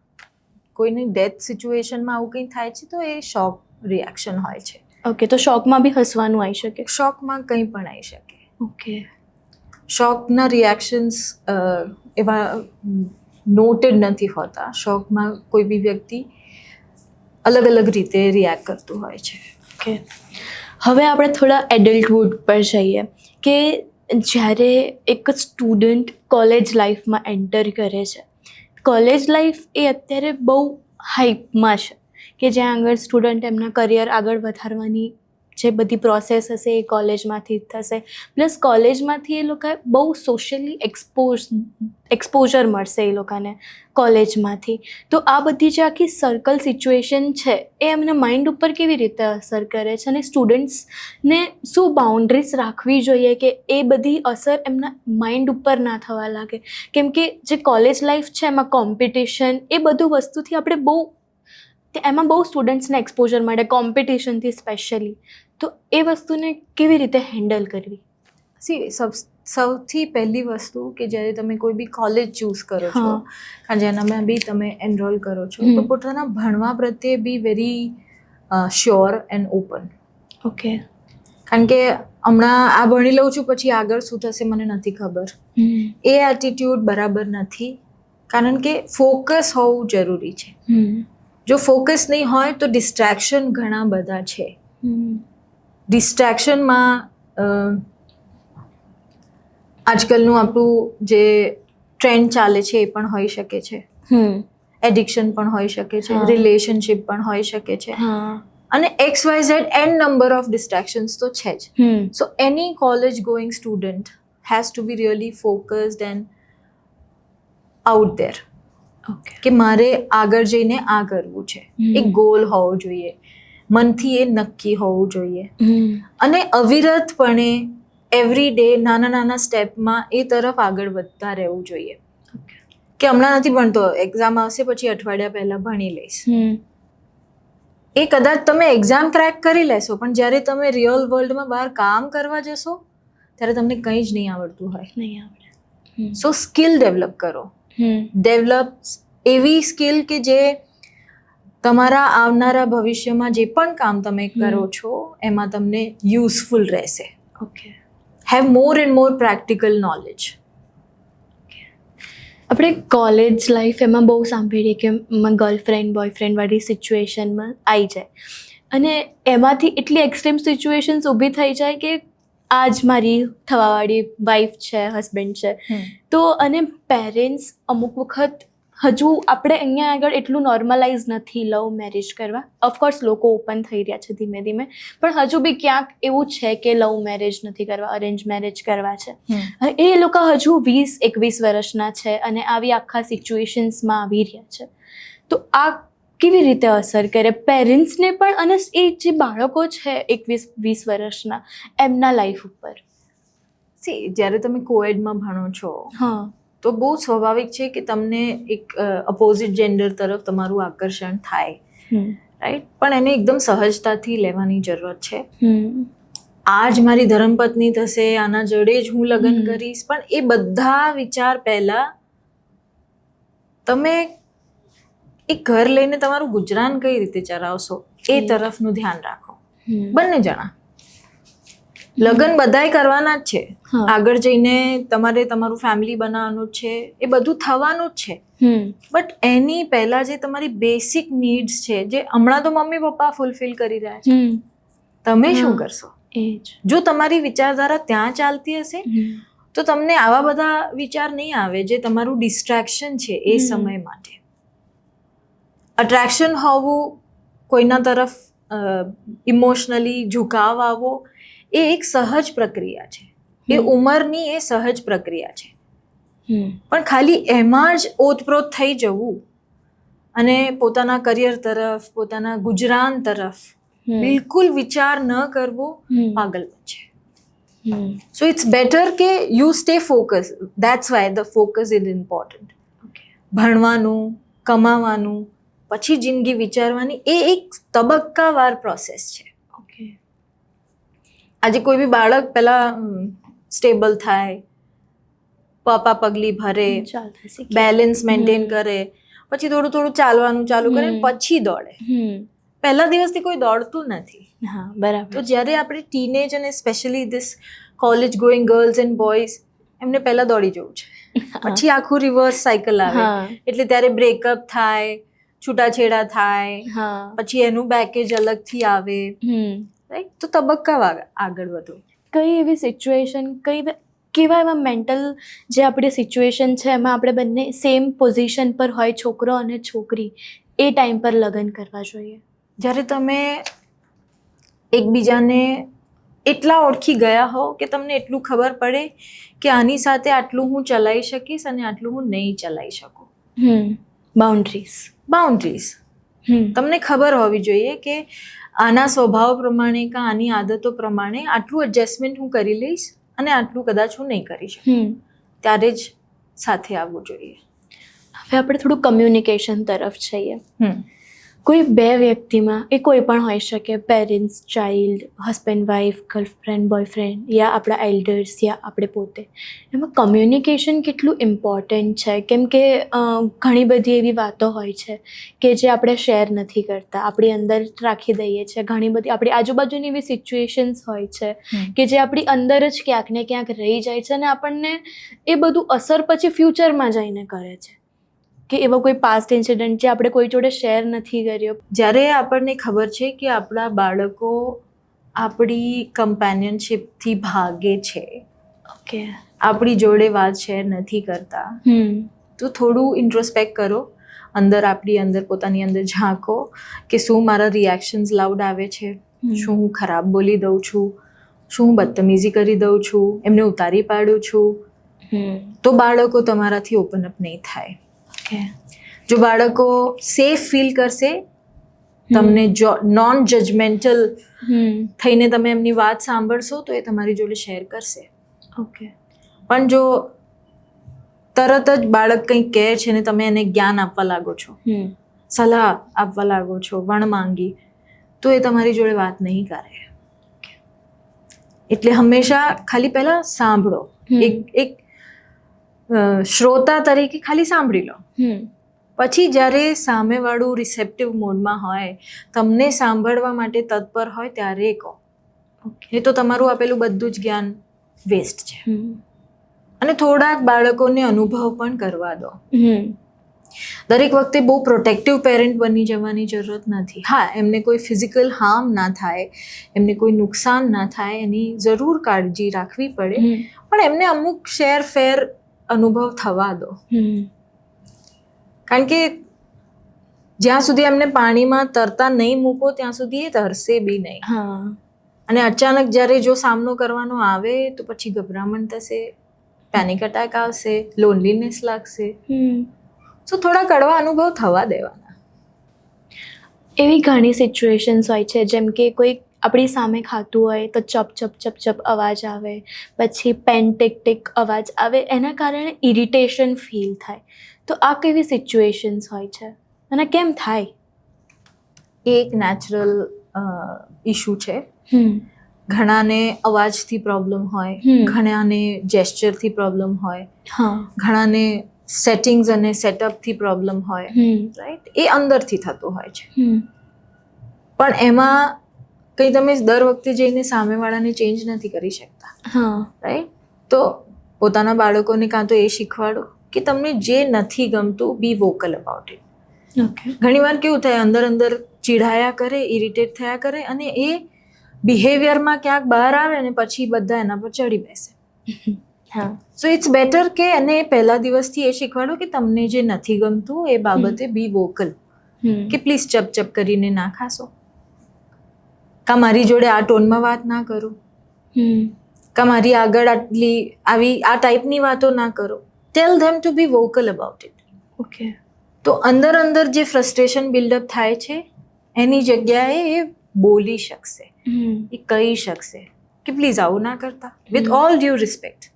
કોઈની ડેથ સિચ્યુએશનમાં આવું કંઈ થાય છે તો એ શોક રિએક્શન હોય છે. ઓકે. તો શોકમાં બી હસવાનું આવી શકે. શોકમાં કંઈ પણ આવી શકે. ઓકે. શોકના રિએક્શન્સ એવા નોટેડ નથી હોતા. શોકમાં કોઈ બી વ્યક્તિ અલગ અલગ રીતે રિએક્ટ કરતું હોય છે. ઓકે. હવે આપણે થોડા એડલ્ટહુડ પર જઈએ કે જ્યારે એક સ્ટુડન્ટ કોલેજ લાઈફમાં એન્ટર કરે છે. કોલેજ લાઈફ એ અત્યારે બહુ હાઈપમાં છે કે જ્યાં આગળ સ્ટુડન્ટ એમના કરિયર આગળ વધારવાની જે બધી પ્રોસેસ હશે એ કોલેજમાંથી જ થશે. પ્લસ કોલેજમાંથી એ લોકો બહુ સોશિયલી એક્સપોઝર મળશે એ લોકોને કોલેજમાંથી. તો આ બધી જે આખી સર્કલ સિચ્યુએશન છે એ એમને માઇન્ડ ઉપર કેવી રીતે અસર કરે છે અને સ્ટુડન્ટ્સને શું બાઉન્ડ્રીઝ રાખવી જોઈએ કે એ બધી અસર એમના માઇન્ડ ઉપર ના થવા લાગે? કેમ કે જે કોલેજ લાઈફ છે એમાં કોમ્પિટિશન એ બધું વસ્તુથી આપણે બહુ એમાં બહુ સ્ટુડન્ટ્સને એક્સપોઝર મળે, કોમ્પિટિશનથી સ્પેશિયલી. તો એ વસ્તુને કેવી રીતે હેન્ડલ કરવી? સૌથી પહેલી વસ્તુ કે જ્યારે તમે કોઈ બી કોલેજ ચૂઝ કરો છો, જેનામાં બી તમે એનરોલ કરો છો, તો પોતાના ભણવા પ્રત્યે be very sure and open. Okay. કારણ કે હમણાં આ ભણી લઉં છું પછી આગળ શું થશે મને નથી ખબર, એ એટીટ્યુડ બરાબર નથી. કારણ કે ફોકસ હોવું જરૂરી છે. જો ફોકસ નહીં હોય તો ડિસ્ટ્રેક્શન ઘણા બધા છે. ડિસ્ટ્રેક્શનમાં આજકાલનું આપણું જે ટ્રેન્ડ ચાલે છે એ પણ હોઈ શકે છે, એડિક્શન પણ હોઈ શકે છે, રિલેશનશિપ પણ હોઈ શકે છે, અને XYZ n number of distractions તો છે જ. So any college going student has to be really focused and out there. કે મારે આગળ જઈને આ કરવું છે, એક ગોલ હોવો જોઈએ, મનથી એ નક્કી હોવું જોઈએ, અને અવિરતપણે એવરી ડે નાના નાના સ્ટેપમાં એ તરફ આગળ વધતા રહેવું જોઈએ. કે હમણાં નથી ભણતો, એક્ઝામ આવશે પછી અઠવાડિયા પહેલા ભણી લઈશ. એ કદાચ તમે એક્ઝામ ક્રેક કરી લેશો પણ જ્યારે તમે રિયલ વર્લ્ડમાં બહાર કામ કરવા જશો ત્યારે તમને કંઈ જ નહીં આવડતું હોય. નહીં આવડે. સો સ્કિલ ડેવલપ કરો. ડેવલપ એવી સ્કિલ કે જે તમારા આવનારા ભવિષ્યમાં જે પણ કામ તમે કરો છો એમાં તમને યુઝફુલ રહેશે. Okay. Have more and more practical knowledge. આપણે કોલેજ લાઈફ એમાં બહુ સાંભળીએ કે ગર્લફ્રેન્ડ બોયફ્રેન્ડ વાળી સિચ્યુએશનમાં આવી જાય અને એમાંથી એટલી એક્સ્ટ્રીમ સિચ્યુએશન્સ ઊભી થઈ જાય કે આજ મારી થવાવાળી વાઈફ છે, હસબન્ડ છે, તો અને પેરેન્ટ્સ અમુક વખત હજુ આપણે અહીંયા આગળ એટલું નોર્મલાઇઝ નથી લવ મેરેજ કરવા. ઓફકોર્સ લોકો ઓપન થઈ રહ્યા છે ધીમે ધીમે, પણ હજુ બી ક્યાંક એવું છે કે લવ મેરેજ નથી કરવા, અરેન્જ મેરેજ કરવા છે. એ લોકો હજુ 20-21 વર્ષના છે અને આવી આખા સિચ્યુએશન્સમાં આવી રહ્યા છે. તો આ કેવી રીતે અસર કરે પેરેન્ટ્સને પણ અને એ જે બાળકો છે 21-20 વર્ષના એમના લાઈફ ઉપર? જ્યારે તમે કોએડમાં ભણો છો તો બહુ સ્વાભાવિક છે કે તમને એક અપોઝિટ જેન્ડર તરફ તમારું આકર્ષણ થાય, રાઈટ? પણ એને એકદમ સહજતાથી લેવાની જરૂરત છે. આ જ મારી ધર્મપત્ની થશે, આના જોડે જ હું લગ્ન કરીશ, પણ એ બધા વિચાર પહેલા તમે એક ઘર લઈને તમારું ગુજરાન કઈ રીતે ચલાવશો એ તરફનું ધ્યાન રાખો. બંને જણા. લગ્ન બધાય કરવાના જ છે, આગળ જઈને તમારે તમારું ફેમિલી બનાવવાનું જ છે, એ બધું થવાનું જ છે, બટ એની પહેલા જે તમારી બેસિક નીડ્સ છે જે હમણાં તો મમ્મી પપ્પા ફૂલફિલ કરી રહ્યા છે, તમે શું કરશો? જો તમારી વિચારધારા ત્યાં ચાલતી હશે તો તમને આવા બધા વિચાર નહીં આવે જે તમારું ડિસ્ટ્રેક્શન છે એ સમય માટે. અટ્રેક્શન હોવું, કોઈના તરફ ઇમોશનલી ઝુકાવ આવવો, એ એક સહજ પ્રક્રિયા છે, એ ઉંમરની એ સહજ પ્રક્રિયા છે. પણ ખાલી એમાં જ ઓતપ્રોત થઈ જવું અને પોતાના કરિયર તરફ, પોતાના ગુજરાન તરફ બિલકુલ વિચાર ન કરવો હમ. પાગલપન છે. સો ઇટ્સ બેટર કે you stay focus. That's why the focus is important. ભણવાનું, કમાવાનું, પછી જિંદગી વિચારવાની એ એક તબક્કાવાર પ્રોસેસ છે. આજે કોઈ બી બાળક પહેલા સ્ટેબલ થાય, પપ્પા પગલી ભરે, બેલેન્સ મેન્ટેન કરે, પછી થોડું થોડું ચાલવાનું ચાલુ કરે, પછી દોડે. પહેલા દિવસથી કોઈ દોડતું નથી. હા, બરાબર. તો જ્યારે આપણે ટીનેજ અને specially this college going girls and boys, એમને પહેલા દોડી જવું છે, પછી આખું રિવર્સ સાયકલ આવે. એટલે ત્યારે બ્રેકઅપ થાય, છૂટાછેડા થાય, પછી એનું પેકેજ અલગથી આવે, રાઈટ? તો તબક્કા આગળ વધો. કઈ એવી સિચ્યુએશન, કેવા એવા મેન્ટલ જે આપણી સિચ્યુએશન છે એમાં આપણે બંને સેમ પોઝિશન પર હોય, છોકરો અને છોકરી, એ ટાઈમ પર લગ્ન કરવા જોઈએ? જ્યારે તમે એકબીજાને એટલા ઓળખી ગયા હો કે તમને એટલું ખબર પડે કે આની સાથે આટલું હું ચલાવી શકીશ અને આટલું હું નહીં ચલાવી શકું. બાઉન્ડ્રીઝ તમને ખબર હોવી જોઈએ કે આના સ્વભાવ પ્રમાણે કે આની આદતો પ્રમાણે આટલું એડજસ્ટમેન્ટ હું કરી લઈશ અને આટલું કદાચ હું નહીં કરી શકું. ત્યારે જ સાથે આવવું જોઈએ. હવે આપણે થોડું કમ્યુનિકેશન તરફ જઈએ. કોઈ બે વ્યક્તિમાં, એ કોઈ પણ હોઈ શકે, parents, child, husband wife, girlfriend, boyfriend, યા આપણા એલ્ડર્સ, યા આપણે પોતે, એમાં કમ્યુનિકેશન કેટલું ઇમ્પોર્ટન્ટ છે? કેમ કે ઘણી બધી એવી વાતો હોય છે કે જે આપણે શેર નથી કરતા, આપણી અંદર રાખી દઈએ છીએ. ઘણી બધી આપણી આજુબાજુની એવી સિચ્યુએશન્સ હોય છે કે જે આપણી અંદર જ ક્યાંક ને ક્યાંક રહી જાય છે અને આપણને એ બધું અસર પછી ફ્યુચરમાં જઈને કરે છે. કે એવો કોઈ પાસ્ટ ઇન્સિડન્ટ જે આપણે કોઈ જોડે શેર નથી કર્યો. જ્યારે આપણને ખબર છે કે આપણા બાળકો આપણી કમ્પેનિયનશિપથી ભાગે છે, ઓકે, આપણી જોડે વાત શેર નથી કરતા, તો થોડું ઇન્ટ્રોસ્પેક્ટ કરો, અંદર આપણી અંદર પોતાની અંદર ઝાંકો કે શું મારા રિએક્શન્સ લાઉડ આવે છે, શું હું ખરાબ બોલી દઉં છું, શું હું બદતમીઝી કરી દઉં છું, એમને ઉતારી પાડું છું. તો બાળકો તમારાથી ઓપન અપ નહીં થાય. જો બાળકો સેફ ફીલ કરશે, તમને નોન જજમેન્ટલ થઈને તમે એમની વાત સાંભળશો, તો એ તમારી જોડે શેર કરશે. ઓકે. પણ જો તરત જ બાળક કંઈક કહે છે ને તમે એને જ્ઞાન આપવા લાગો છો, સલાહ આપવા લાગો છો, વણ માંગી, તો એ તમારી જોડે વાત નહીં કરે. એટલે હંમેશા ખાલી પહેલા સાંભળો, એક શ્રોતા તરીકે ખાલી સાંભળી લો. પછી જ્યારે સામેવાળું રિસેપ્ટિવ મોડમાં હોય, તમને સાંભળવા માટે તત્પર હોય, ત્યારે કહો. એ તો તમારું આપેલું બધું જ જ્ઞાન વેસ્ટ છે. અને થોડાક બાળકોને અનુભવ પણ કરવા દો. દરેક વખતે બહુ પ્રોટેક્ટિવ પેરેન્ટ બની જવાની જરૂરત નથી. હા, એમને કોઈ ફિઝિકલ હાર્મ ના થાય, એમને કોઈ નુકસાન ના થાય, એની જરૂર કાળજી રાખવી પડે, પણ એમને અમુક શેર અનુભવ થવા દો. કારણ કે જ્યાં સુધી એમને પાણીમાં તરતા નહીં મૂકો ત્યાં સુધી એ તરશે બી નહીં. અને અચાનક જ્યારે જો સામનો કરવાનો આવે તો પછી ગભરામણ થશે, પેનિક અટેક આવશે, લોનલીનેસ લાગશે. તો થોડા કડવા અનુભવ થવા દેવાના. એવી ઘણી સિચ્યુએશન્સ હોય છે, જેમ કે કોઈ આપણી સામે ખાતું હોય તો ચપ ચપ ચપ ચપ અવાજ આવે, પછી પેન ટીક ટીક અવાજ આવે, એના કારણે ઇરિટેશન ફીલ થાય. તો આ કેવી સિચ્યુએશન્સ હોય છે અને કેમ થાય? એ એક નેચરલ ઇશ્યુ છે. ઘણાને અવાજથી પ્રોબ્લેમ હોય, ઘણાને જેસ્ચરથી પ્રોબ્લેમ હોય, ઘણાને સેટિંગ્સ અને સેટઅપથી પ્રોબ્લેમ હોય, રાઈટ? એ અંદરથી થતું હોય છે. પણ એમાં કંઈ તમે દર વખતે જઈને સામેવાળાને ચેન્જ નથી કરી શકતા, રાઈટ? તો પોતાના બાળકોને કાં તો એ શીખવાડો કે તમને જે નથી ગમતું, બી વોકલ અબાઉટ ઇટ. ઘણીવાર કેવું થાય, અંદર ચીડાયા કરે, ઇરિટેટ થયા કરે, અને એ બિહેવિયરમાં ક્યાંક બહાર આવે ને પછી બધા એના પર ચડી બેસે. સો ઇટ્સ બેટર કે એને પહેલા દિવસથી એ શીખવાડો કે તમને જે નથી ગમતું એ બાબતે બી વોકલ, કે પ્લીઝ ચપ ચપ કરીને ના ખાશો, કા મારી જોડે આ ટોનમાં વાત ના કરો, કા મારી આગળ આટલી આવી આ ટાઈપની વાતો ના કરો. Tell them to be vocal about it. Okay. તો અંદર જે ફ્રસ્ટ્રેશન બિલ્ડઅપ થાય છે એની જગ્યાએ એ બોલી શકશે, એ કહી શકશે કે પ્લીઝ આવું ના કરતા, વિથ ઓલ ડ્યુ રિસ્પેક્ટ.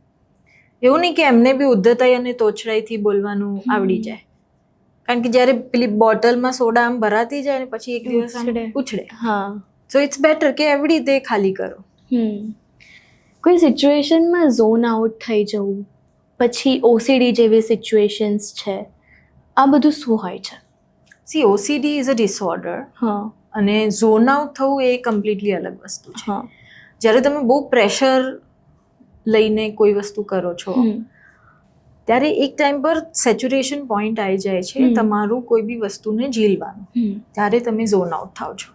એવું નહીં કે એમને બી ઉદ્ધતાઈ અને તોછડાઈથી બોલવાનું આવડી જાય, કારણ કે જ્યારે પેલી બોટલમાં સોડા આમ ભરાતી જાય ને પછી એક દિવસ આમ ઉછળે. હા, સો ઇટ્સ બેટર કે એવડી રીતે ખાલી કરો. કોઈ સિચ્યુએશનમાં ઝોન આઉટ થઈ જવું, પછી ઓસીડી જેવી સિચ્યુએશન્સ છે, આ બધું શું હોય છે? સી, ઓસીડી ઇઝ અ ડિસઓર્ડર હા, અને ઝોન આઉટ થવું એ કમ્પ્લીટલી અલગ વસ્તુ છે. હા, જ્યારે તમે બહુ પ્રેશર લઈને કોઈ વસ્તુ કરો છો ત્યારે એક ટાઈમ પર સેચ્યુરેશન પોઈન્ટ આવી જાય છે તમારું કોઈ બી વસ્તુને ઝીલવાનું, ત્યારે તમે ઝોન આઉટ થાવ છો.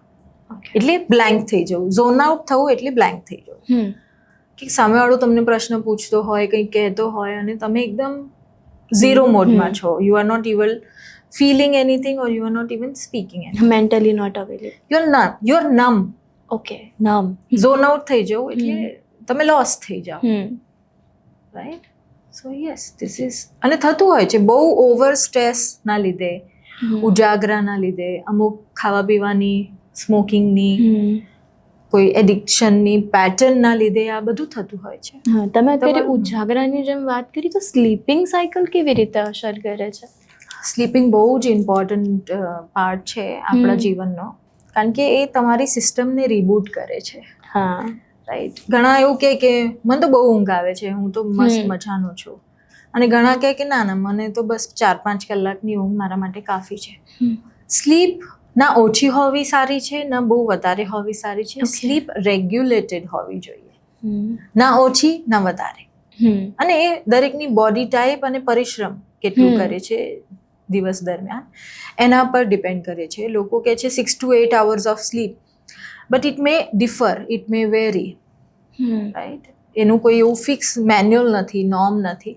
એટલે બ્લેન્ક થઈ જવું. ઝોન આઉટ થવું એટલે બ્લેન્ક થઈ જવું, કે સામેવાળો તમને પ્રશ્ન પૂછતો હોય, કંઈક કહેતો હોય અને તમે એકદમ ઝીરો મોડમાં છો. You are not even feeling anything or you are not even speaking anything. Mentally not available. You are numb. Okay, numb. Zone out થઈ જવું એટલે તમે લોસ થઈ જાઓ, right? So yes, this is, અને થતું હોય છે બહુ ઓવર સ્ટ્રેસના લીધે, ઉજાગરાના લીધે, અમુક ખાવા પીવાની, સ્મોકિંગની, કોઈ એડિક્શનની પેટર્નના લીધે આ બધું થતું હોય છે. હા, તમે અત્યારે ઉજાગરાની જેમ વાત કરી, તો સ્લીપિંગ સાયકલ કેવી રીતે અસર કરે છે? સ્લીપિંગ બહુ જ ઇમ્પોર્ટન્ટ પાર્ટ છે આપણા જીવનનો, કારણ કે એ તમારી સિસ્ટમને રિબૂટ કરે છે. હા, રાઈટ. ઘણા એવું કે મને તો બહુ ઊંઘ આવે છે, હું તો મસ્ત મજાનો છું, અને ઘણા કે ના ના મને તો બસ 4-5 કલાકની ઊંઘ મારા માટે કાફી છે. સ્લીપ ના ઓછી હોવી સારી છે, ના બહુ વધારે હોવી સારી છે. સ્લીપ રેગ્યુલેટેડ હોવી જોઈએ, ના ઓછી ના વધારે. અને એ દરેકની બોડી ટાઈપ અને પરિશ્રમ કેટલું કરે છે દિવસ દરમિયાન એના પર ડિપેન્ડ કરે છે. લોકો કહે છે 6 to 8 hours of sleep, but it may differ, it may very, right? એનું કોઈ એવું ફિક્સ મેન્યુઅલ નથી, નોર્મ નથી.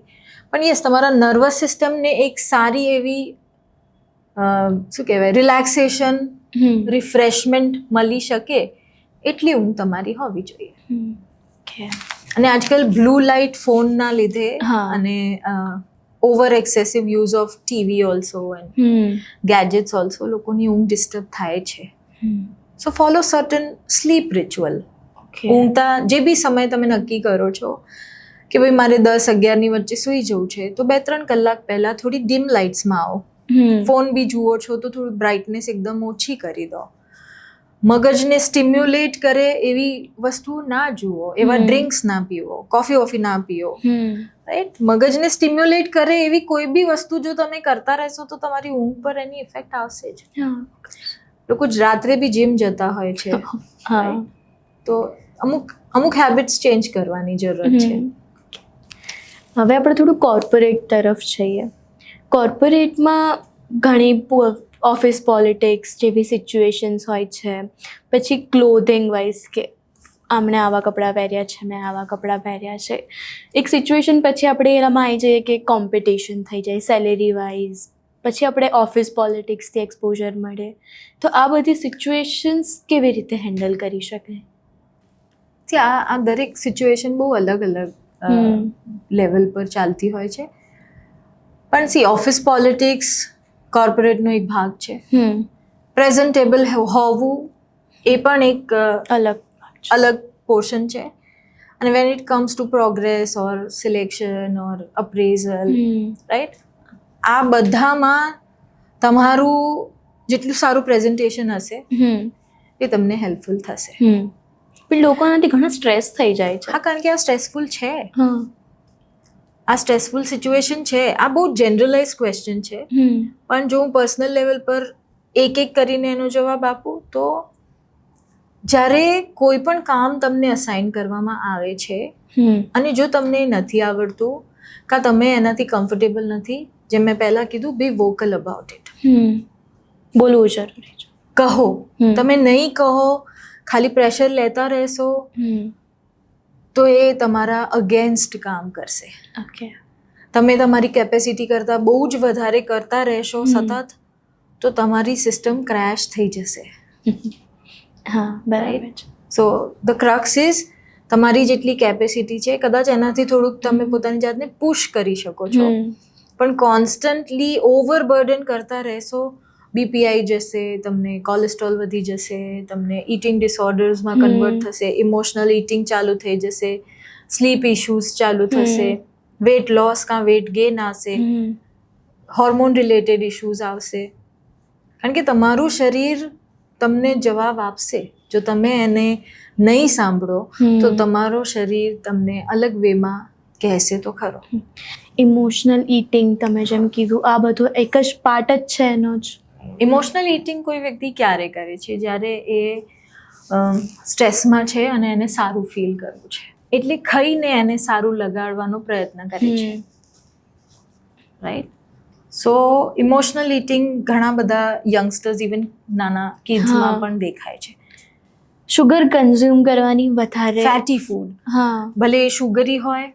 પણ યસ, તમારા નર્વસ સિસ્ટમને એક સારી એવી શું કહેવાય, રિલેક્સેશન, રિફ્રેશમેન્ટ મળી શકે એટલી ઊંઘ તમારી હોવી જોઈએ. અને આજકાલ બ્લુ લાઇટ ફોનના લીધે અને over excessive use of TV also and gadgets also લોકોની ઊંઘ ડિસ્ટર્બ થાય છે. સો ફોલો સર્ટન સ્લીપ રિચ્યુઅલ. ઊંઘતા જે બી સમય તમે નક્કી કરો છો કે ભાઈ મારે 10-11ની વચ્ચે સૂઈ જવું છે, તો 2-3 કલાક પહેલાં થોડી ડીમ લાઇટ્સમાં આવો. ફોન બી જુઓ છો તો થોડી બ્રાઇટનેસ એકદમ ઓછી કરી દો. મગજને સ્ટિમ્યુલેટ કરે એવી વસ્તુ ના જુઓ, એવા ડ્રિંક્સ ના પીવો, કોફી ના પીવો, રાઈટ? મગજને સ્ટિમ્યુલેટ કરે એવી કોઈ બી વસ્તુ જો તમે કરતા રહેશો તો તમારી ઊંઘ પર એની ઇફેક્ટ આવશે જ. લોકો રાત્રે બી જીમ જતા હોય છે, તો અમુક હેબિટ્સ ચેન્જ કરવાની જરૂર છે. હવે આપણે થોડું કોર્પોરેટ તરફ જઈએ. કોર્પોરેટમાં ઘણી ઓફિસ પોલિટિક્સ જેવી સિચ્યુએશન્સ હોય છે, પછી ક્લોધિંગ વાઇઝ કે આમણે આવા કપડાં પહેર્યા છે, મેં આવા કપડાં પહેર્યા છે. એક સિચ્યુએશન પછી આપણે એનામાં આવી જઈએ કે કોમ્પિટિશન થઈ જાય સેલેરી વાઇઝ, પછી આપણે ઓફિસ પોલિટિક્સથી એક્સપોઝર મળે. તો આ બધી સિચ્યુએશન્સ કેવી રીતે હેન્ડલ કરી શકાય? આ દરેક સિચ્યુએશન બહુ અલગ અલગ લેવલ પર ચાલતી હોય છે. પણ ઓફિસ પોલિટિક્સ કોર્પોરેટનો એક ભાગ છે. પ્રેઝન્ટેબલ હોવું એ પણ એક અલગ પોર્શન છે. અને when it comes to progress or selection or appraisal, right, આ બધામાં તમારું જેટલું સારું પ્રેઝન્ટેશન હશે એ તમને હેલ્પફુલ થશે. પણ લોકોનાથી ઘણા સ્ટ્રેસ થઈ જાય છે. હા, કારણ કે આ સ્ટ્રેસફુલ છે, આ સ્ટ્રેસફુલ સિચ્યુએશન છે. આ બહુ જનરલાઇઝ ક્વેશ્ચન છે, પણ જો હું પર્સનલ લેવલ પર એક કરીને એનો જવાબ આપું તો જ્યારે કોઈ પણ કામ તમને અસાઇન કરવામાં આવે છે અને જો તમને નથી આવડતું કાં તમે એનાથી કમ્ફર્ટેબલ નથી, જેમ મેં પહેલાં કીધું, બી વોકલ અબાઉટ ઇટ. બોલવું જરૂરી છે. કહો. તમે નહીં કહો, ખાલી પ્રેશર લેતા રહેશો તો એ તમારા અગેન્સ્ટ કામ કરશે. તમે તમારી કેપેસિટી કરતાં બહુ જ વધારે કરતા રહેશો સતત, તો તમારી સિસ્ટમ ક્રેશ થઈ જશે. હા, બરાબર. સો ધ ક્રક્સ ઇઝ તમારી જેટલી કેપેસિટી છે કદાચ એનાથી થોડુંક તમે પોતાની જાતને પુશ કરી શકો છો, પણ કોન્સ્ટન્ટલી ઓવરબર્ડન કરતા રહેશો બીપી આવી જશે, તમને કોલેસ્ટ્રોલ વધી જશે, તમને ઇટિંગ ડિસઓર્ડર્સમાં કન્વર્ટ થશે, ઇમોશનલ ઇટિંગ ચાલુ થઈ જશે, સ્લીપ ઇશ્યુઝ ચાલુ થશે, વેટ લોસ કાં વેટ ગેઇન આવશે, હોર્મોન રિલેટેડ ઇશ્યુઝ આવશે. કારણ કે તમારું શરીર તમને જવાબ આપશે. જો તમે એને નહીં સાંભળો તો તમારું શરીર તમને અલગ વેમાં કહેશે તો ખરો. ઇમોશનલ ઈટિંગ તમે જેમ કીધું, આ બધું એક જ પાર્ટ જ છે એનો જ. ઇમોશનલ ઇટિંગ કોઈ વ્યક્તિ ક્યારે કરે છે? જ્યારે એ સ્ટ્રેસમાં છે અને એને સારું ફીલ કરવું છે, એટલે ખાઈને એને સારું લગાડવાનો પ્રયત્ન કરે છે, રાઈટ? સો ઇમોશનલ ઇટિંગ ઘણા બધા યંગસ્ટર્સ, ઇવન નાના કિડ્સમાં પણ દેખાય છે. શુગર કન્ઝ્યુમ કરવાની વધારે, ફેટી ફૂડ, હા, ભલે એ શુગરી હોય,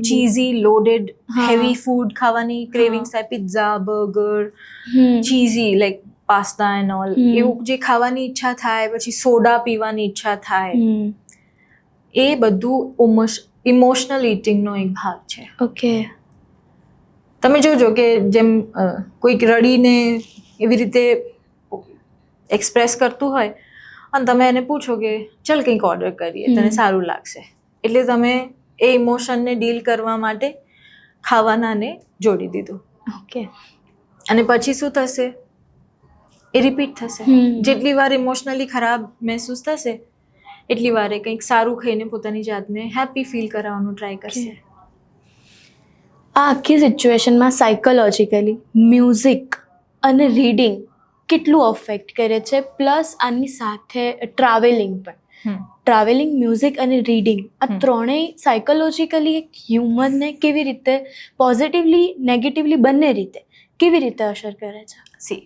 ચીઝી લોડેડ હેવી ફૂડ ખાવાની ક્રેવિંગ્સ થાય, pizza, burger, cheesy like pasta and all, એવું જે ખાવાની ઈચ્છા થાય, પછી સોડા પીવાની ઈચ્છા થાય, એ બધું ઇમોશનલ ઇટિંગનો એક ભાગ છે. ઓકે. તમે જોજો કે જેમ કોઈક રડીને એવી રીતે એક્સપ્રેસ કરતું હોય અને તમે એને પૂછો કે ચલ કંઈક ઓર્ડર કરીએ, તને સારું લાગશે, એટલે તમે એ ઇમોશનને ડીલ કરવા માટે ખાવાનાને જોડી દીધું. ઓકે. અને પછી શું થશે? એ રિપીટ થશે. જેટલી વાર ઇમોશનલી ખરાબ મહેસૂસ થશે એટલી વાર એ કંઈક સારું ખાઈને પોતાની જાતને હેપી ફીલ કરાવવાનું ટ્રાય કરશે. આ આખી સિચ્યુએશનમાં સાયકોલોજીકલી મ્યુઝિક અને રીડિંગ કેટલું અફેક્ટ કરે છે? પ્લસ આની સાથે ટ્રાવેલિંગ પણ. ટ્રાવેલિંગ, મ્યુઝિક અને રીડિંગ, આ ત્રણેય સાયકોલોજીકલી એક હ્યુમનને કેવી રીતે પોઝિટિવલી, નેગેટિવલી બંને રીતે કેવી રીતે અસર કરે છે? સી,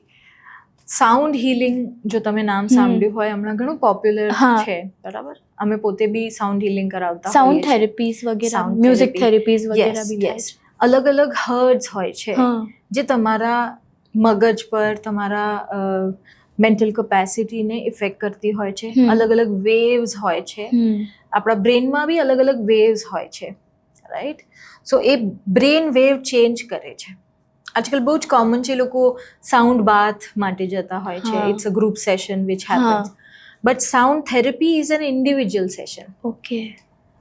સાઉન્ડ હિલિંગ જો તમે નામ સાંભળ્યું હોય, હમણાં ઘણું પોપ્યુલર છે, બરાબર? અમે પોતે બી સાઉન્ડ હિલિંગ કરાવતા, સાઉન્ડ થેરેપીઝ વગેરે, મ્યુઝિક થેરેપીઝ વગેરે બી થાય છે. અલગ અલગ હર્ડ્સ હોય છે જે તમારા મગજ પર, તમારા મેન્ટલ કેપેસિટીને ઇફેક્ટ કરતી હોય છે. અલગ અલગ વેવ્સ હોય છે. આપણા બ્રેનમાં બી અલગ અલગ વેવ્સ હોય છે, રાઈટ? સો એ બ્રેન વેવ ચેન્જ કરે છે. આજકાલ બહુ જ કોમન છે, લોકો સાઉન્ડ બાથ માટે જતા હોય છે. It's a group session which happens, but sound therapy is an individual session. Okay.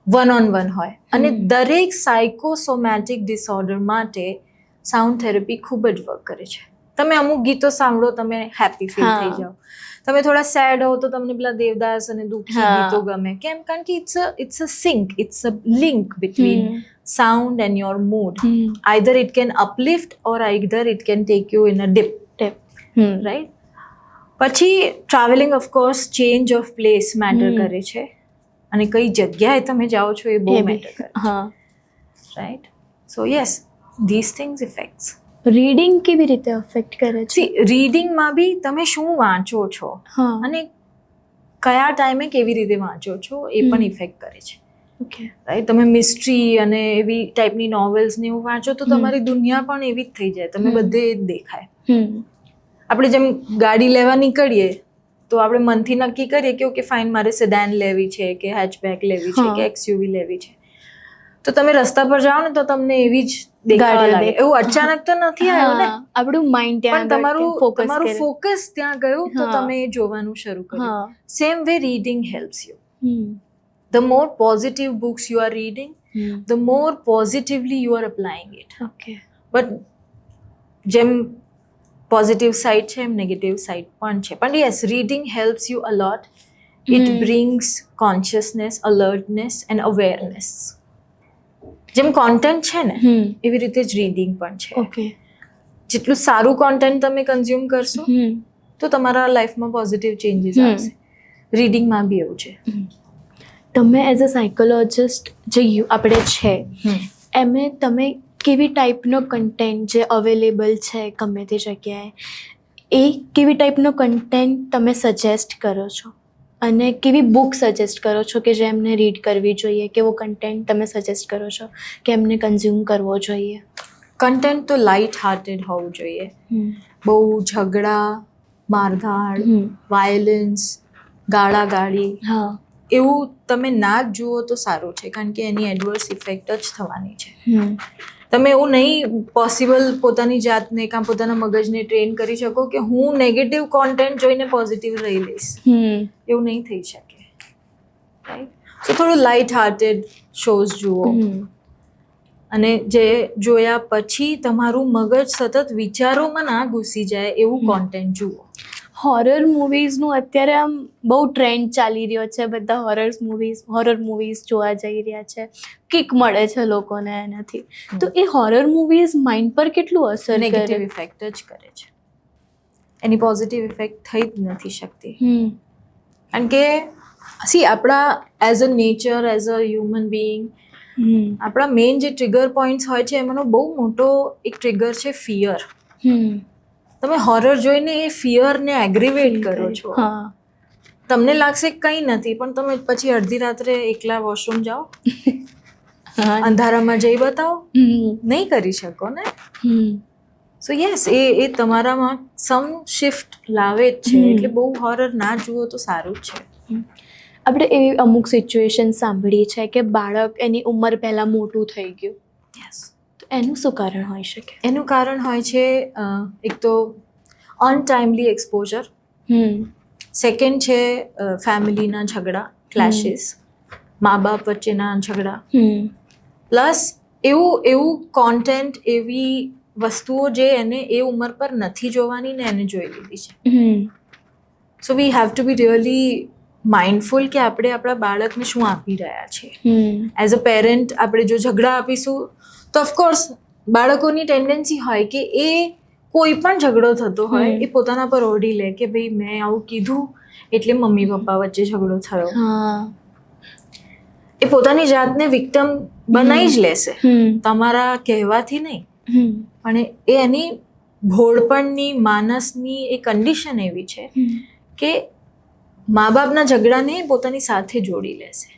One on one હોય. અને દરેક સાયકોસોમેટિક ડિસઓર્ડર માટે સાઉન્ડ થેરેપી ખૂબ જ વર્ક કરે છે. તમે અમુક ગીતો સાંભળો, તમે હેપી ફીલ થઈ જાઓ. તમે થોડા સેડ હો તો તમને પેલા દેવદાસ અને દુઃખી ગીતો ગમે. કેમ? કારણ કે it's a sync, it's a link between sound and your mood. Either it can uplift or either it can take you in a dip. Right? પછી travelling of course change of place matter કરે છે, અને કઈ જગ્યાએ તમે જાઓ છો એ બહુ મેટર કરે છે, right? So yes, this things effects. Reading કેવી રીતે અફેક્ટ કરે છે? સી, રીડિંગમાં બી તમે શું વાંચો છો અને કયા ટાઈમે કેવી રીતે વાંચો છો એ પણ ઇફેક્ટ કરે છે. ઓકે. રાઈટ? તમે મિસ્ટ્રી અને એવી ટાઈપની નોવેલ્સ ને એવું વાંચો તો તમારી દુનિયા પણ એવી જ થઈ જાય, તમે બધે જ દેખાય. આપણે જેમ ગાડી લેવા નીકળીએ તો આપણે મનથી નક્કી કરીએ કે ઓકે ફાઇન, મારે સેડાન લેવી છે કે હેચબેક લેવી છે કે એક્સયુવી લેવી છે, તો તમે રસ્તા પર જાઓ ને તો તમને એવી જ દેખાવા લાગે. એવું અચાનક તો નથી આવ્યું ને, આપણું માઇન્ડ ત્યાં તમારું ફોકસ ત્યાં ગયું તો તમે એ જોવાનું શરૂ કર્યું. Same way reading helps you. The more positive books you are reading, the more positively you are applying it. Okay. But જેમ પોઝિટિવ સાઇડ છે એમ નેગેટિવ સાઇડ પણ છે. પણ yes, reading helps you a lot. It brings consciousness, alertness and awareness. જેમ કોન્ટેન્ટ છે ને એવી રીતે જ રીડિંગ પણ છે. ઓકે. જેટલું સારું કોન્ટેન્ટ તમે કન્ઝ્યુમ કરશો તો તમારા લાઈફમાં પોઝિટિવ ચેન્જીસ આવશે. રીડિંગમાં બી એવું છે. તમે એઝ અ સાયકોલોજિસ્ટ જે આપણે છે એમે તમે કેવી ટાઈપનો કન્ટેન્ટ જે અવેલેબલ છે ગમે તે જગ્યાએ, એ કેવી ટાઈપનો કન્ટેન્ટ તમે સજેસ્ટ કરો છો અને કેવી બુક સજેસ્ટ કરો છો કે જે એમને રીડ કરવી જોઈએ? કેવો કન્ટેન્ટ તમે સજેસ્ટ કરો છો કે એમને કન્ઝ્યુમ કરવો જોઈએ? કન્ટેન્ટ તો લાઇટ હાર્ટેડ હોવું જોઈએ. બહુ ઝઘડા, મારધાડ, વાયોલન્સ, ગાળાગાળી એવું તમે ના જ જુઓ તો સારું છે, કારણ કે એની એડવર્સ ઇફેક્ટ જ થવાની છે. તમે એવું નહીં પોસિબલ પોતાની જાતને કાં પોતાના મગજને ટ્રેન કરી શકો કે હું નેગેટિવ કોન્ટેન્ટ જોઈને પોઝિટિવ રહી લઈશ. એવું નહીં થઈ શકે. રાઈટ? સો થોડું લાઇટ હાર્ટેડ શોઝ જુઓ અને જે જોયા પછી તમારું મગજ સતત વિચારોમાં ના ઘૂસી જાય એવું કોન્ટેન્ટ જુઓ. હોરર મૂવીઝનું અત્યારે આમ બહુ ટ્રેન્ડ ચાલી રહ્યો છે. બધા હોરર મૂવીઝ જોવા જઈ રહ્યા છે. કિક મળે છે લોકોને એનાથી. તો એ હોરર મૂવીઝ માઇન્ડ પર કેટલું અસર નેગેટિવ કરે? ઇફેક્ટ જ કરે છે. એની પોઝિટિવ ઇફેક્ટ થઈ જ નથી શકતી. કારણ કે આપણા as a nature, as a human being, આપણા મેઇન જે ટ્રિગર પોઈન્ટ્સ હોય છે એમાંનો બહુ મોટો એક ટ્રિગર છે ફિયર. તમે હોરર જોઈને એ ફિયરને એગ્રીવેટ કરો છો. તમને લાગશે કંઈ નથી, પણ તમે પછી અડધી રાત્રે એકલા વોશરૂમ જાઓ, અંધારામાં જઈ બતાવો, નહીં કરી શકો ને. સો યસ, એ તમારામાં સમ શિફ્ટ લાવે જ છે. એટલે બહુ હોરર ના જુઓ તો સારું જ છે. આપણે એવી અમુક સિચ્યુએશન સાંભળી છે કે બાળક એની ઉંમર પહેલાં મોટું થઈ ગયું. યસ. તો એનું શું કારણ હોઈ શકે? એનું કારણ હોય છે એક તો અનટાઈમલી એક્સપોઝર. સેકન્ડ છે ફેમિલીના ઝઘડા, ક્લેશિસ, મા બાપ વચ્ચેના ઝઘડા. પ્લસ એવું કોન્ટેન્ટ, એવી વસ્તુઓ જે એને એ ઉંમર પર નથી જોવાની ને એને જોઈ લીધી છે. So we have to be really mindful કે આપણે આપણા બાળકને શું આપી રહ્યા છીએ. એઝ અ પેરેન્ટ આપણે જો ઝઘડા આપીશું તો ઓફકોર્સ બાળકોની ટેન્ડન્સી હોય કે એ કોઈ પણ ઝઘડો થતો હોય એ પોતાના પર ઓઢી લે કે ભાઈ મેં આવું કીધું એટલે મમ્મી પપ્પા વચ્ચે ઝઘડો થયો. એ પોતાની જાતને વિક્ટિમ બનાવી જ લેશે, તમારા કહેવાથી નહીં. પણ એ એની ભોળપણની, માનસની એ કન્ડિશન એવી છે કે મા બાપના ઝઘડાને પોતાની સાથે જોડી લેશે.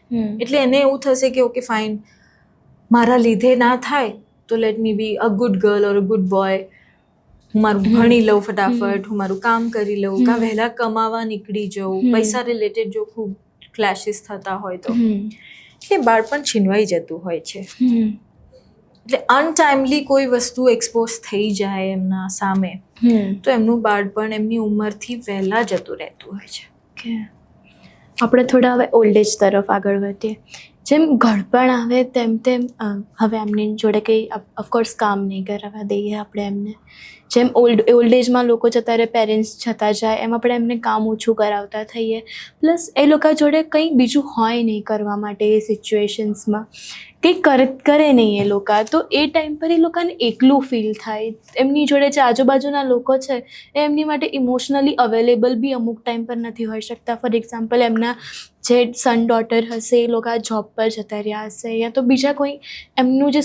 એટલે એને એવું થશે કે ઓકે ફાઇન, મારા લીધે ના થાય તો let me be a good girl or a good boy. હું મારું ભણી લઉં ફટાફટ, હું મારું કામ કરી લઉં, કાં વહેલા કમાવા નીકળી જાઉં, પૈસા રિલેટેડ જો ખૂબ ક્લેશિસ થતા હોય તો. એટલે બાળપણ છીનવાઈ જતું હોય છે. એટલે અનટાઈમલી કોઈ વસ્તુ એક્સપોઝ થઈ જાય એમના સામે તો એમનું બાળપણ એમની ઉંમરથી વહેલા જતું રહેતું હોય છે. આપણે થોડા હવે ઓલ્ડ એજ તરફ આગળ વધીએ. જેમ ઘડપણ આવે તેમ હવે એમની જોડે કંઈ ઓફકોર્સ કામ નહીં કરાવવા દઈએ આપણે એમને. જેમ ઓલ્ડ એજમાં લોકો જતા રહે, પેરેન્ટ્સ જતા જાય, એમ આપણે એમને કામ ઓછું કરાવતા થઈએ. પ્લસ એ લોકો જોડે કંઈ બીજું હોય નહીં કરવા માટે એ સિચ્યુએશન્સમાં, કંઈક કરે નહીં એ લોકો. તો એ ટાઈમ પર એ લોકોને એકલું ફીલ થાય. એમની જોડે જે આજુબાજુના લોકો છે એ એમની માટે ઇમોશનલી અવેલેબલ બી અમુક ટાઈમ પર નથી હોઈ શકતા. ફોર એક્ઝામ્પલ, એમના જે સન ડોટર હશે એ લોકો જોબ પર જતા રહ્યા હશે, યા તો બીજા કોઈ એમનું જે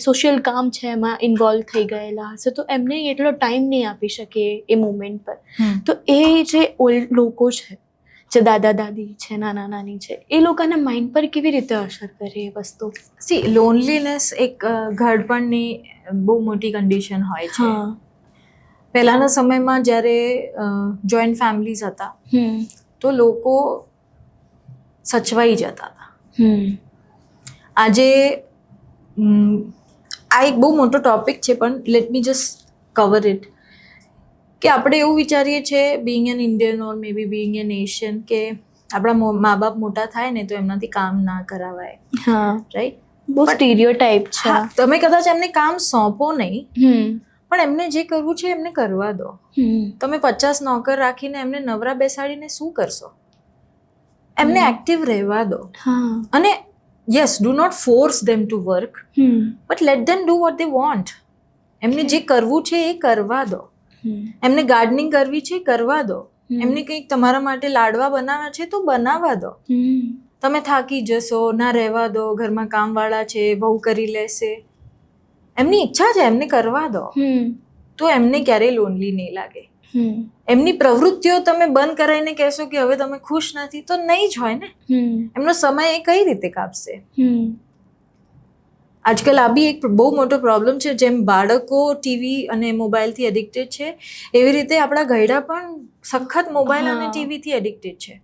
સોશિયલ કામ છે એમાં ઇન્વોલ્વ થઈ ગયેલા હશે, તો એમને એટલો ટાઈમ નહીં આપી શકે એ મોમેન્ટ પર. તો એ જે ઓલ્ડ લોકો છે, જે દાદા દાદી છે, નાના નાની છે, એ લોકોના માઇન્ડ પર કેવી રીતે અસર કરે એ વસ્તુ? લોનલીનેસ એક ઘડપણની બહુ મોટી કન્ડિશન હોય છે. પહેલાંના સમયમાં જ્યારે જોઈન્ટ ફેમિલીઝ હતા તો લોકો સચવાઈ જતા હતા. આજે આ એક બહુ મોટો ટોપિક છે, પણ let me just cover it. કે આપણે એવું વિચારીએ છીએ, being an Indian or may be being an Asian, કે આપણા મા બાપ મોટા થાય ને તો એમનાથી કામ ના કરાવાય. રાઈટ? બહુ સ્ટીરિયોટાઇપ છે. તમે કદાચ એમને કામ સોંપો નહીં, પણ એમને જે કરવું છે એમને કરવા દો. તમે 50 નોકર રાખીને એમને નવરા બેસાડીને શું કરશો? એમને એક્ટિવ રહેવા દો. અને yes, do not force them to work, but let them do what they want. એમને જે કરવું છે એ કરવા દો. એમને ગાર્ડનિંગ કરવી છે કરવા દો. એમને કંઈક તમારા માટે લાડવા બનાવવા છે તો બનાવવા દો. તમે થાકી જશો, ના રહેવા દો, ઘરમાં કામવાળા છે, વહુ કરી લેશે. એમની ઈચ્છા છે, એમને કરવા દો. તો એમને ક્યારેય લોનલી નહીં લાગે. એમની પ્રવૃત્તિઓ તમે બંધ કરાવીને કહેશો કે હવે તમે ખુશ નથી, તો નહીં જ હોય ને. એમનો સમય એ કઈ રીતે કાપશે? આજકાલ આ બી એક બહુ મોટો પ્રોબ્લેમ છે. જેમ બાળકો ટીવી અને મોબાઈલથી એડિક્ટેડ છે, એવી રીતે આપણા ઘરડા પણ સખત મોબાઈલ અને ટીવીથી એડિક્ટેડ છે.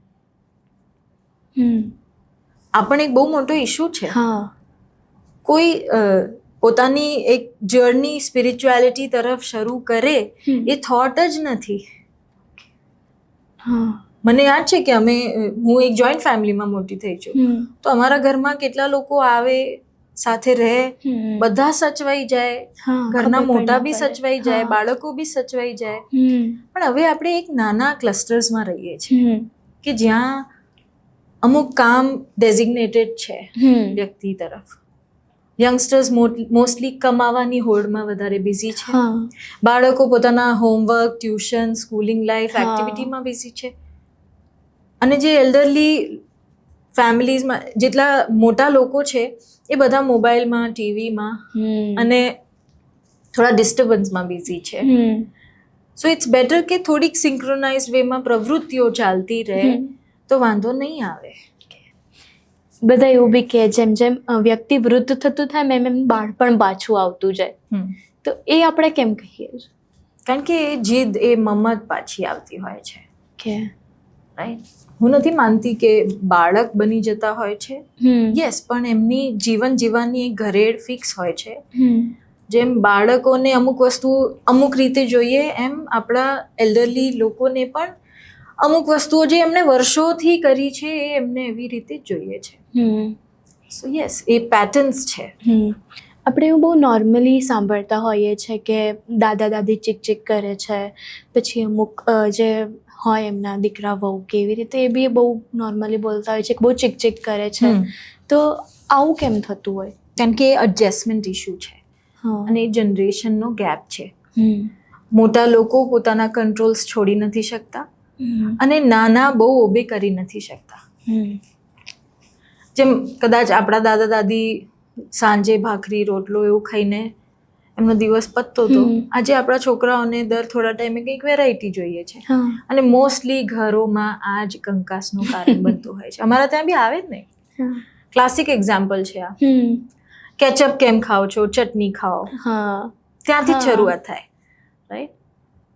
આ પણ એક બહુ મોટો ઇશ્યુ છે. કોઈ પોતાની એક જર્ની સ્પિરિચ્યુઆલિટી તરફ શરૂ કરે એ થોટ જ નથી. હા. મને યાદ છે કે હું એક જોઈન્ટ ફેમિલીમાં મોટી થઈ છું, તો અમારા ઘરમાં કેટલા લોકો આવે, સાથે રહે, બધા સચવાઈ જાય, ઘરના મોટા બી સચવાઈ જાય, બાળકો બી સચવાઈ જાય. પણ હવે આપણે એક નાના ક્લસ્ટર્સમાં રહીએ છીએ કે જ્યાં અમુક કામ ડેઝિગ્નેટેડ છે વ્યક્તિ તરફ. યંગસ્ટર્સ મોસ્ટલી કમાવાની હોડમાં વધારે બિઝી છે, બાળકો પોતાના હોમવર્ક, ટ્યુશન, સ્કૂલિંગ લાઈફ, એક્ટિવિટીમાં બિઝી છે, અને જે એલ્ડરલી ફેમિલીઝમાં જેટલા મોટા લોકો છે એ બધા મોબાઈલમાં, ટીવીમાં અને થોડા ડિસ્ટર્બન્સમાં બિઝી છે. સો ઇટ્સ બેટર કે થોડીક સિંક્રોનાઇઝ વેમાં પ્રવૃત્તિઓ ચાલતી રહે તો વાંધો નહીં આવે. બધા એવું બી કહે જેમ જેમ વ્યક્તિ વૃદ્ધ થતું થાય એમ બાળપણ પાછું આવતું જાય. તો એ આપણે કેમ કહીએ? કારણ કે એ જીદ, એ મમત પાછી આવતી હોય છે. કે રાઈટ, હું નથી માનતી કે બાળક બની જતા હોય છે, યસ, પણ એમની જીવન જીવવાની એક ઘરેડ ફિક્સ હોય છે. જેમ બાળકોને અમુક વસ્તુ અમુક રીતે જોઈએ, એમ આપણા એલ્ડરલી લોકોને પણ અમુક વસ્તુઓ જે એમને વર્ષોથી કરી છે એ એમને એવી રીતે જ જોઈએ છે. સો યસ, એ પેટર્ન્સ છે. આપણે એવું બહુ નોર્મલી સાંભળતા હોઈએ છીએ કે દાદા દાદી ચીક કરે છે, પછી અમુક જે હોય એમના દીકરા વહુ કેવી રીતે એ બી બહુ નોર્મલી બોલતા હોય છે કે બહુ ચીક કરે છે. તો આવું કેમ થતું હોય? કારણ કે એ એડજસ્ટમેન્ટ ઇશ્યુ છે અને એ જનરેશનનો ગેપ છે. મોટા લોકો પોતાના કંટ્રોલ્સ છોડી નથી શકતા અને નાના બહુ ઓબે કરી નથી શકતા. જેમ કદાચ આપણા દાદા દાદી સાંજે ભાખરી રોટલો એવું ખાઈને એમનો દિવસ પતતો હતો, આજે આપણા છોકરાઓને દર થોડા ટાઈમે કંઈક વેરાયટી જોઈએ છે, અને મોસ્ટલી ઘરોમાં આ જ કંકાસનું કારણ બનતું હોય છે. અમારા ત્યાં બી આવે જ ને, ક્લાસિક એક્ઝામ્પલ છે આ. કેચઅપ કેમ ખાઓ છો, ચટણી ખાઓ, ત્યાંથી જ શરૂઆત થાય. Right,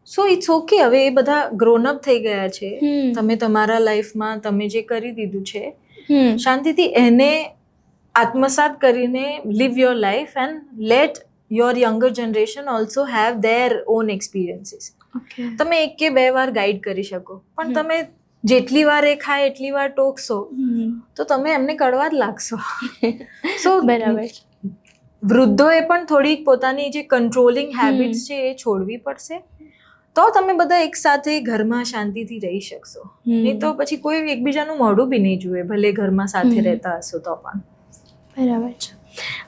so it's okay. હવે એ બધા ગ્રોન અપ થઈ ગયા છે. તમે તમારા લાઈફમાં તમે જે કરી દીધું છે શાંતિથી એને આત્મસાત કરીને live your life and let your younger generation also have their own experiences. તમે એક કે બે વાર ગાઈડ કરી શકો, પણ તમે જેટલી વાર એ ખાય એટલી વાર ટોકશો તો તમે એમને કડવા જ લાગશો. સો બરાબર, વૃદ્ધોએ પણ થોડીક પોતાની જે કંટ્રોલિંગ હેબિટ્સ છે એ છોડવી પડશે, તો તમે બધા એક સાથે ઘરમાં શાંતિથી રહી શકશો. નહીં તો પછી કોઈ એકબીજાનું મોઢું બી નહીં જુએ, ભલે ઘરમાં સાથે રહેતા હશો તો પણ. બરાબર છે.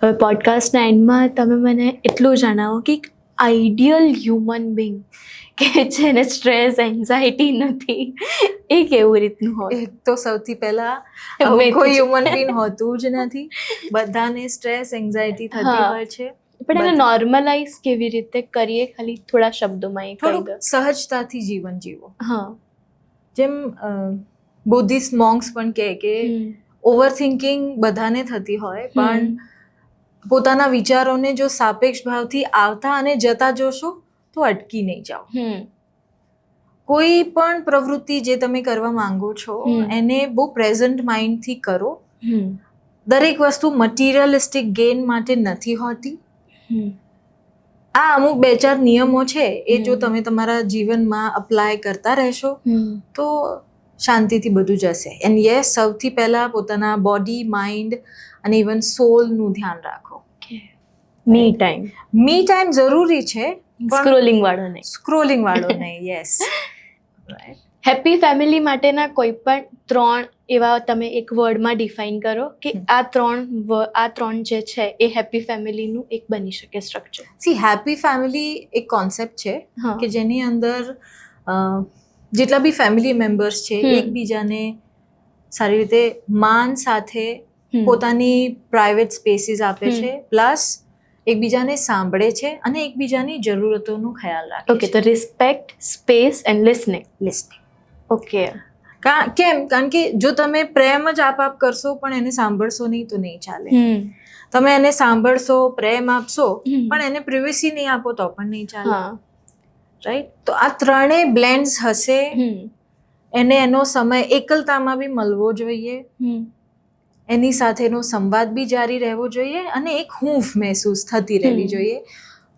હવે પોડકાસ્ટના એન્ડમાં તમે મને એટલું જણાવો કે આઈડિયલ હ્યુમન બિંગ કે જેને સ્ટ્રેસ, એન્ઝાયટી નથી, એ કેવું રીતનું હોય? એક તો સૌથી પહેલા કોઈ હ્યુમન બીંગ હોતું જ નથી. બધાને સ્ટ્રેસ, એન્ઝાયટી થતી હોય છે, પણ એને નોર્મલાઇઝ કેવી રીતે કરીએ? ખાલી થોડા શબ્દોમાં એ કહી દો. થોડુંક સહજતાથી જીવન જીવો. જેમ બુદ્ધિસ્ટ મોંક્સ પણ કહે કે ઓવર થિંકિંગ બધાને થતી હોય, પણ પોતાના વિચારોને જો સાપેક્ષ ભાવથી આવતા અને જતા જોશો તો અટકી નહીં જાઓ. કોઈ પણ પ્રવૃત્તિ જે તમે કરવા માંગો છો એને બહુ પ્રેઝન્ટ માઇન્ડથી કરો. દરેક વસ્તુ મટીરિયલિસ્ટિક ગેઇન માટે નથી હોતી. આ અમુક 2-4 નિયમો છે, એ જો તમે તમારા જીવનમાં અપ્લાય કરતા રહેશો તો શાંતિથી બધું જશે. એન્ડ યસ, સૌથી પહેલા પોતાના બોડી, માઇન્ડ અને ઇવન સોલનું ધ્યાન રાખો. મી ટાઈમ જરૂરી છે, સ્ક્રોલિંગ વાળો નહીં. યસ. હેપી ફેમિલી માટેના કોઈ પણ 3 એવા તમે એક વર્ડમાં ડિફાઇન કરો કે આ ત્રણ જે છે એ હેપી ફેમિલીનું એક બની શકે સ્ટ્રક્ચર. સી, હેપી ફેમિલી એક કોન્સેપ્ટ છે કે જેની અંદર જેટલા બી ફેમિલી મેમ્બર્સ છે એકબીજાને સારી રીતે માન સાથે પોતાની પ્રાઇવેટ સ્પેસીસ આપે છે, પ્લસ એકબીજાને સાંભળે છે અને એકબીજાની જરૂરતોનો ખ્યાલ રાખે છે. ઓકે, તો respect, space and listening. Okay. કેમ? કારણ કે જો તમે પ્રેમ જ આપ કરશો પણ એને સાંભળશો નહીં તો નહીં ચાલે. તમે એને સાંભળશો, પ્રેમ આપશો, પણ એને પ્રિવેસી નહીં આપો તો પણ નહીં ચાલે. રાઈટ? તો આ ત્રણેય બ્લેન્ડ્સ હશે. એને એનો સમય એકલતામાં બી મળવો જોઈએ, એની સાથેનો સંવાદ બી જારી રહેવો જોઈએ અને એક હૂંફ મહેસૂસ થતી રહેવી જોઈએ,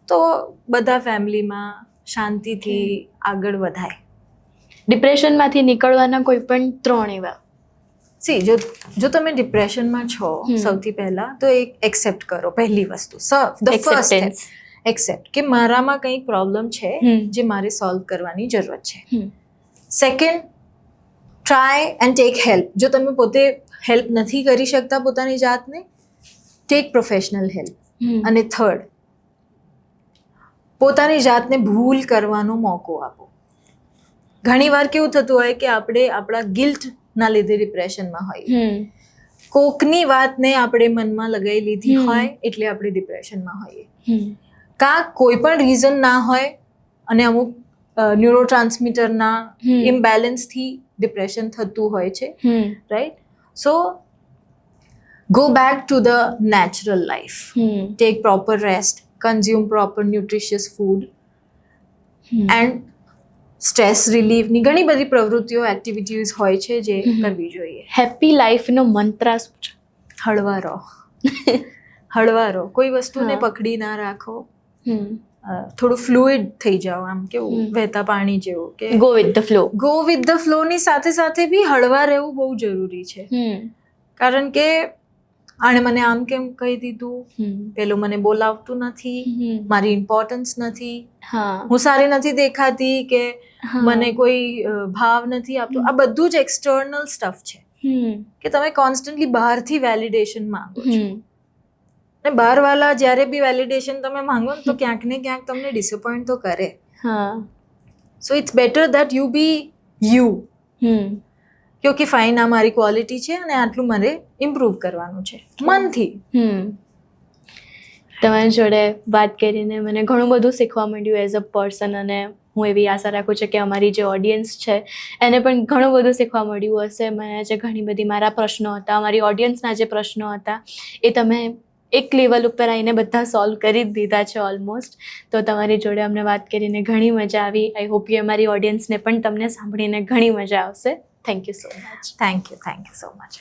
તો બધા ફેમિલીમાં શાંતિથી આગળ વધાય. ડિપ્રેશનમાંથી નીકળવાના કોઈ પણ 3 એવા જો તમે ડિપ્રેશનમાં છો, સૌથી પહેલા તો એક એક્સેપ્ટ કરો. પહેલી વસ્તુ ધ ફર્સ્ટ એક્સેપ્ટ કે મારામાં કંઈક પ્રોબ્લેમ છે જે મારે સોલ્વ કરવાની જરૂરત છે. Second, try and take help. જો તમે પોતે હેલ્પ નથી કરી શકતા પોતાની જાતને, ટેક પ્રોફેશનલ હેલ્પ. અને થર્ડ, પોતાની જાતને ભૂલ કરવાનો મોકો આપો. ઘણીવાર કેવું થતું હોય કે આપણે આપણા ગિલ્ટના લીધે ડિપ્રેશનમાં હોઈએ, કોકની વાતને આપણે મનમાં લગાવી લીધી હોય એટલે આપણે ડિપ્રેશનમાં હોઈએ. કાં કોઈ પણ રીઝન ના હોય અને અમુક ન્યુરો ટ્રાન્સમીટરના ઇમ્બેલેન્સથી ડિપ્રેશન થતું હોય છે, right? So go back to the natural life, take proper rest, consume proper nutritious food and stress રિલીફની ઘણી બધી પ્રવૃત્તિઓ, એક્ટિવિટીઝ હોય છે જે કરવી જોઈએ. હેપી લાઈફનો મંત્ર શું છે? હળવા રહો, હળવા રહો. કોઈ વસ્તુને પકડી ના રાખો, થોડું ફ્લુઇડ થઈ જાઓ, આમ કેવું વહેતા પાણી જેવું, કે go with the flow. Go with the ફ્લોની સાથે સાથે બી હળવા રહેવું બહુ જરૂરી છે. કારણ કે આણે મને આમ કેમ કહી દીધું, પેલું મને બોલાવતું નથી, મારી ઇમ્પોર્ટન્સ નથી, હું સારી નથી દેખાતી, કે મને કોઈ ભાવ નથી આપતો. આ બધું જ એક્સટર્નલ સ્ટફ છે કે તમે કોન્સ્ટન્ટલી બહારથી વેલિડેશન માંગો છો. અને બહારવાળા જ્યારે બી વેલિડેશન તમે માંગો ને તો ક્યાંક ને ક્યાંક તમને ડિસઅપોઇન્ટ તો કરે. So it's better that you be you, કે ફાઇન, આ મારી ક્વોલિટી છે અને આટલું મારે ઇમ્પ્રૂવ કરવાનું છે મનથી. તમારી જોડે વાત કરીને મને ઘણું બધું શીખવા મળ્યું એઝ અ પર્સન, અને હું એવી આશા રાખું છું કે અમારી જે ઓડિયન્સ છે એને પણ ઘણું બધું શીખવા મળ્યું હશે. મને જે ઘણી બધી મારા પ્રશ્નો હતા, અમારી ઓડિયન્સના જે પ્રશ્નો હતા, એ તમે એક લેવલ ઉપર આવીને બધા સોલ્વ કરી જ દીધા છે ઓલમોસ્ટ. તો તમારી જોડે અમને વાત કરીને ઘણી મજા આવી. આઈ હોપ કે અમારી ઓડિયન્સને પણ તમને સાંભળીને ઘણી મજા આવશે. Thank you so much. Thank you so much.